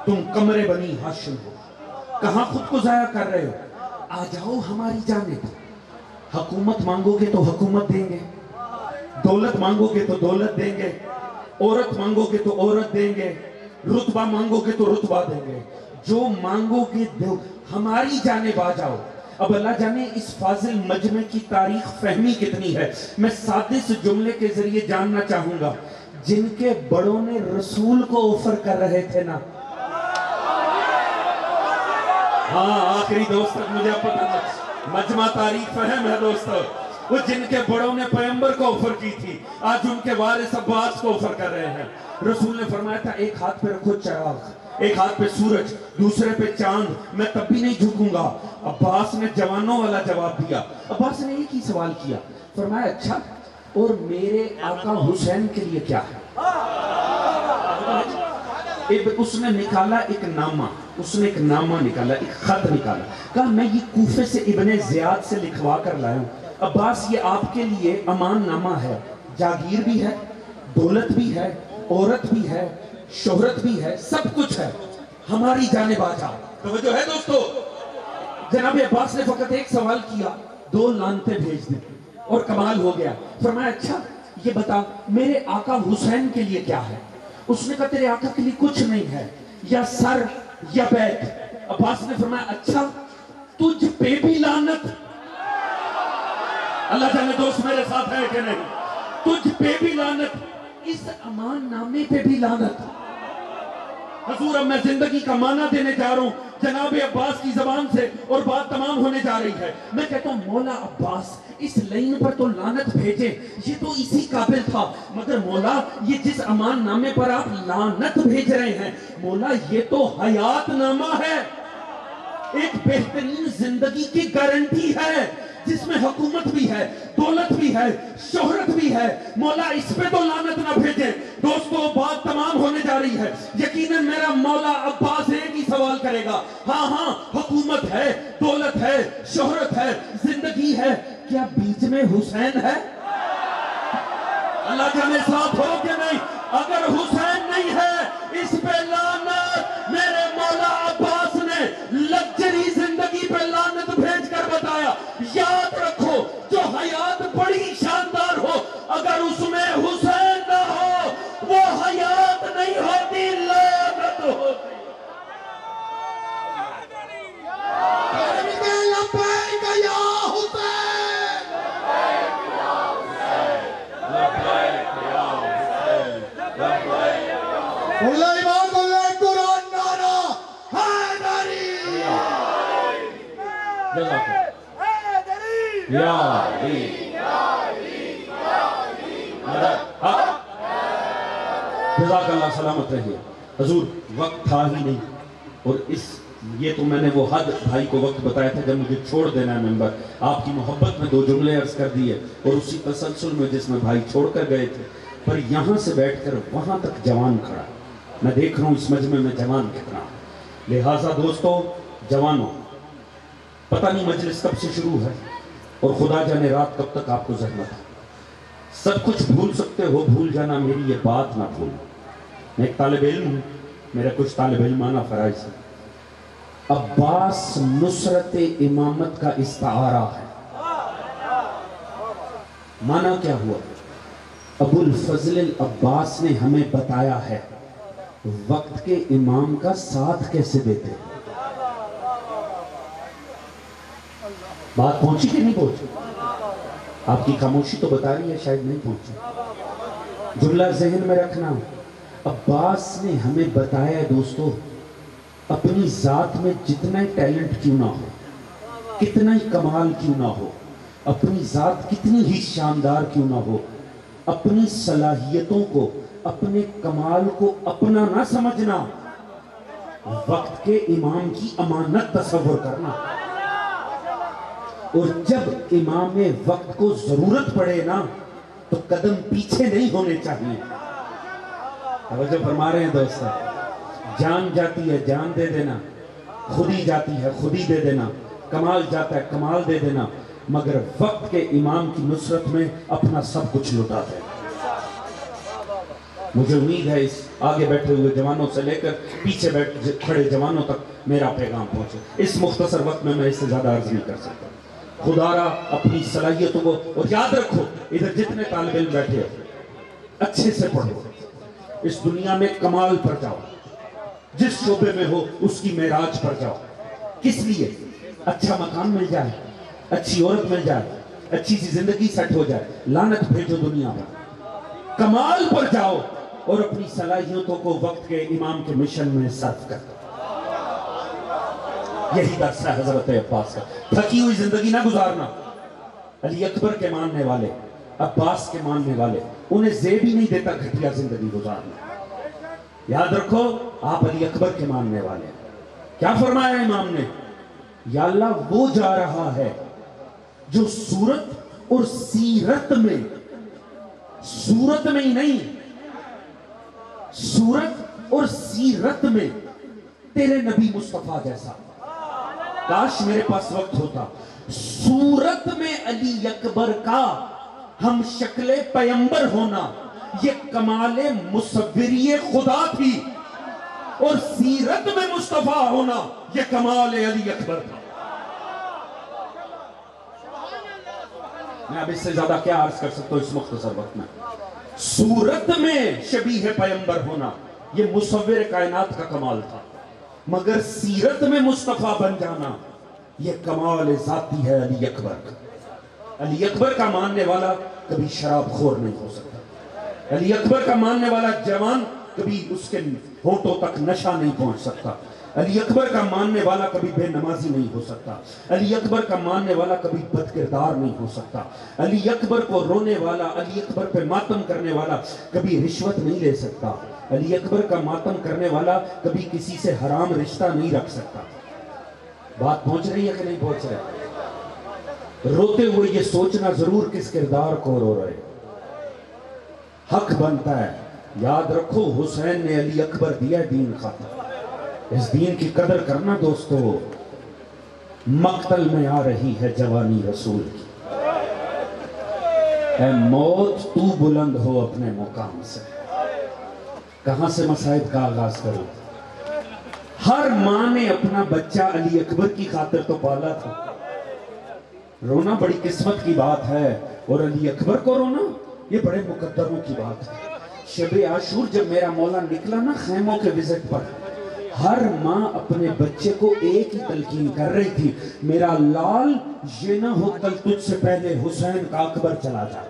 تم قمر بنی ہاشم ہو، کہاں خود کو ضائع کر رہے ہو؟ آ جاؤ ہماری جانب، حکومت مانگو گے تو حکومت دیں گے، دولت مانگو گے تو دولت دیں گے، عورت مانگو گے تو عورت دیں گے، رتبہ مانگو گے تو رتبہ دیں گے، جو مانگو گے دو، ہماری جانب آ جاؤ۔ اب اللہ جانے اس فاضل مجمع کی تاریخ فہمی کتنی ہے، میں سادے سے جملے کے ذریعے جاننا چاہوں گا، جن کے بڑوں نے رسول کو آفر کر رہے تھے نا، ہاں آخری دوست تک مجھے پتہ مجمع تاریخ فہم ہے دوستو، وہ جن کے بڑوں نے پیغمبر کو آفر کی تھی، آج ان کے وارث عباس کو آفر کر رہے ہیں۔ رسول نے فرمایا تھا ایک ہاتھ پہ رکھو چراغ، ایک ہاتھ پہ سورج، دوسرے پہ چاند، میں تب بھی نہیں جھکوں گا۔ عباس نے جوانوں والا جواب دیا۔ عباس نے ایک ہی سوال کیا، فرمایا اچھا اور میرے آقا حسین کے لیے کیا ہے؟ اس نے نکالا ایک نامہ، اس نے ایک نامہ نکالا، ایک خط نکالا، کہا میں یہ کوفے سے ابن زیاد سے لکھوا کر لایا ہوں، عباس یہ آپ کے لیے امان نامہ ہے، جاگیر بھی ہے، دولت بھی ہے، عورت بھی ہے، شہرت بھی ہے، سب کچھ ہے، ہماری جانب آ جا۔ توجہ ہے دوستو؟ جناب عباس نے فقط ایک سوال کیا، 2 لعنتیں بھیج دیں اور کمال ہو گیا۔ فرمایا اچھا یہ بتا میرے آقا حسین کے لیے کیا ہے؟ اس نے کہا تیرے آقا کے لیے کچھ نہیں ہے، یا سر یا بیت۔ عباس نے فرمایا اچھا تجھ پہ بھی لعنت؟ اللہ جانے دوست میرے ساتھ ہے کہ نہیں؟ تجھ پہ بھی لعنت، اس امان نامے پہ بھی لعنت۔ حضور اب میں زندگی کا معنی دینے جا رہا ہوں جناب عباس کی زبان سے، اور بات تمام ہونے جا رہی ہے۔ میں کہتا ہوں مولا عباس اس لائن پر تو لعنت بھیجے، یہ تو اسی قابل تھا، مگر مولا یہ جس امان نامے پر آپ لعنت بھیج رہے ہیں مولا یہ تو حیات نامہ ہے، ایک بہترین زندگی کی گارنٹی ہے جس میں حکومت بھی ہے، دولت بھی ہے، شہرت بھی ہے، مولا اس پہ تو لعنت نہ بھیجیں۔ دوستو بات تمام ہونے جا رہی ہے، یقیناً میرا مولا عباس ایک ہی سوال کرے گا، ہاں ہاں حکومت ہے، دولت ہے، شہرت ہے، زندگی ہے، کیا بیچ میں حسین ہے؟ اللہ جانے ساتھ ہو کہ نہیں؟ اگر حسین نہیں ہے اس پہ لعنت۔ میرے مولا عباس نے لگژری زندگی پہ لعنت بھیج کر بتایا، یاد رکھو جو حیات بڑی شاندار ہو اگر اس میں حسین نہ ہو وہ حیات نہیں ہوتی، لعنت ہوتی۔ جزاک اللہ سلامت رہیے حضور۔ وقت تھا ہی نہیں، اور یہ تو میں نے وہ حد بھائی کو وقت بتایا تھا جب مجھے چھوڑ دینا ہے منبر، آپ کی محبت میں 2 جملے عرض کر دیے اور اسی تسلسل میں جس میں بھائی چھوڑ کر گئے تھے، پر یہاں سے بیٹھ کر وہاں تک جوان کھڑا، میں دیکھ رہا ہوں اس مجمع میں جوان کتنا۔ لہٰذا دوستو جوانوں، پتہ نہیں مجلس کب سے شروع ہے اور خدا جانے رات کب تک آپ کو زحمت ہے، سب کچھ بھول سکتے ہو، بھول جانا میری یہ بات نہ بھول۔ میں ایک طالب علم ہوں، میرا کچھ طالب علمانہ فرائض ہے۔ عباس نصرت امامت کا استعارہ ہے، معنی کیا ہوا؟ ابو الفضل العباس نے ہمیں بتایا ہے وقت کے امام کا ساتھ کیسے دیتے۔ بات پہنچی کہ نہیں پہنچی؟ آپ کی خاموشی تو بتا رہی ہے شاید نہیں پہنچی۔ جملہ ذہن میں رکھنا، عباس نے ہمیں بتایا ہے دوستو، اپنی ذات میں جتنا ٹیلنٹ کیوں نہ ہو، کتنا ہی کمال کیوں نہ ہو، اپنی ذات کتنی ہی شاندار کیوں نہ ہو، اپنی صلاحیتوں کو، اپنے کمال کو اپنا نہ سمجھنا، وقت کے امام کی امانت تصور کرنا، اور جب امام وقت کو ضرورت پڑے نا تو قدم پیچھے نہیں ہونے چاہیے۔ توجہ فرما رہے ہیں دوستو، جان جاتی ہے جان دے دینا، خودی جاتی ہے خودی دے دینا، کمال جاتا ہے کمال دے دینا، مگر وقت کے امام کی نصرت میں اپنا سب کچھ لٹا دے۔ مجھے امید ہے اس آگے بیٹھے ہوئے جوانوں سے لے کر پیچھے کھڑے جوانوں تک میرا پیغام پہنچے۔ اس مختصر وقت میں اس سے زیادہ عرض نہیں کر سکتا۔ خدا را اپنی صلاحیتوں کو، اور یاد رکھو ادھر جتنے طالب علم بیٹھے ہو اچھے سے پڑھو، اس دنیا میں کمال پر جاؤ، جس شعبے میں ہو اس کی معراج پر جاؤ۔ کس لیے؟ اچھا مکان مل جائے، اچھی عورت مل جائے، اچھی سی زندگی سیٹ ہو جائے، لعنت بھیجو دنیا میں، کمال پر جاؤ اور اپنی صلاحیتوں کو وقت کے امام کے مشن میں صرف کر دو۔ یہی درس ہے حضرت عباس کا۔ تھکی ہوئی زندگی نہ گزارنا۔ علی اکبر کے ماننے والے، عباس کے ماننے والے، انہیں زیب ہی نہیں دیتا گھٹیا زندگی گزارنا۔ یاد رکھو آپ علی اکبر کے ماننے والے۔ کیا فرمایا امام نے؟ یا اللہ وہ جا رہا ہے جو صورت اور سیرت میں، صورت میں ہی نہیں، صورت اور سیرت میں تیرے نبی مصطفیٰ جیسا۔ کاش میرے پاس وقت ہوتا، صورت میں علی اکبر کا ہم شکل پیمبر ہونا، یہ کمال مصوری خدا تھی، اور سیرت میں مصطفیٰ ہونا یہ کمال علی اکبر تھا۔ میں اب اس سے زیادہ کیا عرض کر سکتا ہوں اس مختصر وقت میں؟ صورت میں شبیہ پیغمبر ہونا یہ مصور کائنات کا کمال تھا، مگر سیرت میں مصطفیٰ بن جانا یہ کمال ذاتی ہے علی اکبر کا۔ علی اکبر کا ماننے والا کبھی شراب خور نہیں ہو سکتا، علی اکبر کا ماننے والا جوان کبھی اس کے ہونٹوں تک نشہ نہیں پہنچ سکتا، علی اکبر کا ماننے والا کبھی بے نمازی نہیں ہو سکتا، علی اکبر کا ماننے والا کبھی بد کردار نہیں ہو سکتا، علی اکبر کو رونے والا، علی اکبر پہ ماتم کرنے والا کبھی رشوت نہیں لے سکتا، علی اکبر کا ماتم کرنے والا کبھی کسی سے حرام رشتہ نہیں رکھ سکتا۔ بات پہنچ رہی ہے کہ نہیں پہنچ رہی؟ روتے ہوئے یہ سوچنا ضرور کس کردار کو رو رہے، حق بنتا ہے یاد رکھو حسین نے علی اکبر دیا دین خاطر، اس دین کی قدر کرنا دوستو۔ مقتل میں آ رہی ہے جوانی رسول کی، اے موت تو بلند ہو اپنے مقام سے۔ کہاں سے مصائب کا آغاز کرو؟ ہر ماں نے اپنا بچہ علی اکبر کی خاطر تو پالا تھا، رونا بڑی قسمت کی بات ہے، اور علی اکبر کو رونا یہ بڑے مقدروں کی بات ہے۔ شب عاشور جب میرا مولا نکلا نا خیموں کے وزٹ پر، ہر ماں اپنے بچے کو ایک ہی تلقین کر رہی تھی، میرا لال یہ نہ ہو کل تجھ سے پہلے حسین کا اکبر چلا جائے،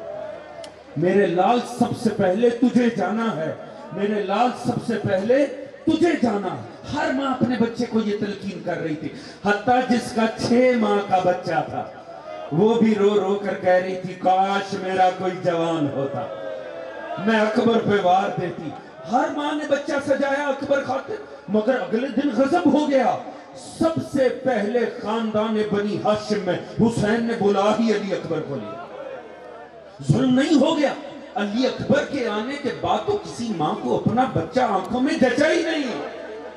میرے لال سب سے پہلے تجھے جانا ہے، میرے لال سب سے پہلے تجھے جانا ہے۔ ہر ماں اپنے بچے کو یہ تلقین کر رہی تھی، حتیٰ جس کا 6 ماہ کا بچہ تھا وہ بھی رو رو کر کہہ رہی تھی کاش میرا کوئی جوان ہوتا، میں اکبر پہ وار دیتی۔ ہر ماں نے بچہ سجایا اکبر خاطر، مگر اگلے دن غضب ہو گیا، سب سے پہلے خاندان بنی ہاشم میں حسین نے بلا ہی علی اکبر کو لیا۔ ظلم نہیں ہو گیا؟ علی اکبر کے آنے کے بعد تو کسی ماں کو اپنا بچہ آنکھوں میں جچا ہی نہیں،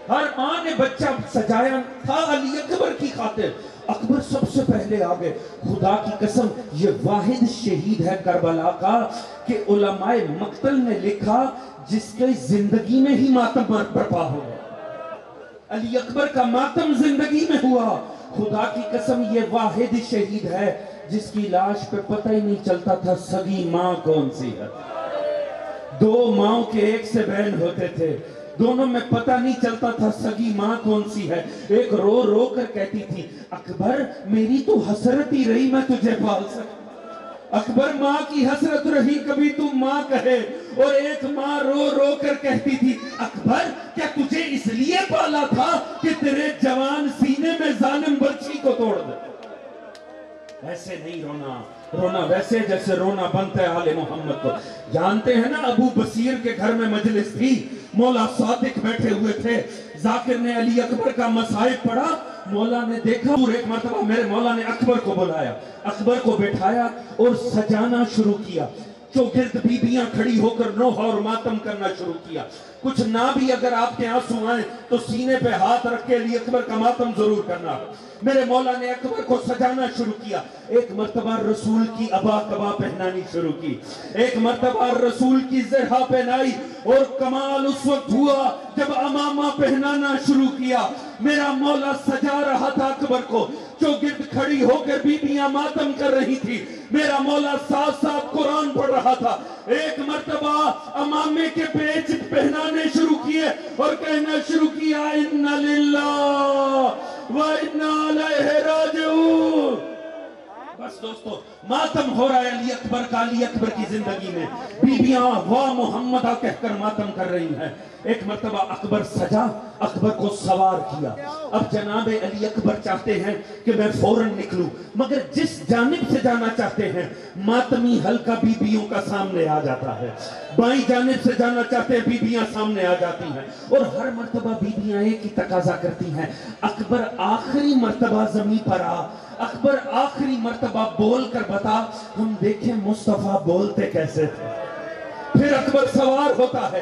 ہر ماں نے بچہ سجایا تھا علی اکبر کی خاطر۔ اکبر سب سے پہلے آگے، خدا کی قسم یہ واحد شہید ہے کربلا کا کہ علماء مقتل نے لکھا جس کے زندگی میں ہی ماتم برپا ہو گیا، علی اکبر کا ماتم زندگی میں ہوا۔ خدا کی قسم یہ واحد شہید ہے جس کی لاش پہ پتہ ہی نہیں چلتا تھا سگی ماں کون سی ہے۔ 2 ماں کے ایک سے بہن ہوتے تھے، دونوں میں پتہ نہیں چلتا تھا سگی ماں کون سی ہے۔ ایک رو رو کر کہتی تھی اکبر میری تو حسرت ہی رہی میں تجھے پال سکتا، اکبر ماں کی حسرت رہی کبھی تو ماں کہے، اور ایک ماں رو رو کر کہتی تھی اکبر کیا تجھے اس لیے پالا تھا کہ تیرے جوان سینے میں ظالم برچھی کو توڑ دے۔ ایسے نہیں رونا، رونا ویسے جیسے رونا بنتا ہے آل محمد کو۔ جانتے ہیں نا ابو بصیر کے گھر میں مجلس تھی، مولا صادق بیٹھے ہوئے تھے، ذاکر نے علی اکبر کا مصائب پڑھا، مولا نے دیکھا اور ایک مرتبہ میرے مولا نے اکبر کو بلایا، اکبر کو بٹھایا اور سجانا شروع کیا، چوگرد بیبیاں کھڑی ہو کر نوحہ اور ماتم کرنا شروع کیا۔ کچھ نہ بھی اگر آپ کے آنسو آئیں تو سینے پہ ہاتھ رکھ کے علی اکبر کا ماتم ضرور کرنا۔ میرے مولا نے اکبر کو سجانا شروع کیا، ایک مرتبہ رسول کی ابا کبا پہنانی شروع کی، ایک مرتبہ رسول کی زرہ پہنائی، اور کمال اس وقت ہوا جب امامہ پہنانا شروع کیا۔ میرا مولا سجا رہا تھا اکبر کو، چوگرد کھڑی ہو کر بیبیاں ماتم کر رہی تھی، میرا مولا ساتھ ساتھ قرآن پڑھ رہا تھا۔ ایک مرتبہ امامے کے پیچ پہنانے شروع کیے اور کہنا شروع کیا اِنَّ لِلَّهِ وَإِنَّا عَلَيْهِ رَاجِعُونَ۔ بس دوستو ماتم ہو رہا ہے علی اکبر کا، علی اکبر کی زندگی میں بیبیاں واہ محمدہ کہہ کر ماتم کر رہی ہیں۔ ایک مرتبہ اکبر سجا، اکبر کو سوار کیا، اب جناب علی اکبر چاہتے ہیں کہ میں فوراً نکلوں، مگر جس جانب سے جانا چاہتے ہیں ماتمی حلقہ بیبیوں کا سامنے آ جاتا ہے، بائیں جانب سے جانا چاہتے ہیں بیبیاں سامنے آ جاتی ہیں، اور ہر مرتبہ بیبیاں ایک ہی تقاضا کرتی ہیں اکبر آخری مرتبہ زمین پر آ، اکبر آخری مرتبہ بول کر بتا ہم دیکھیں مصطفیٰ بولتے کیسے تھے۔ پھر اکبر سوار ہوتا ہے،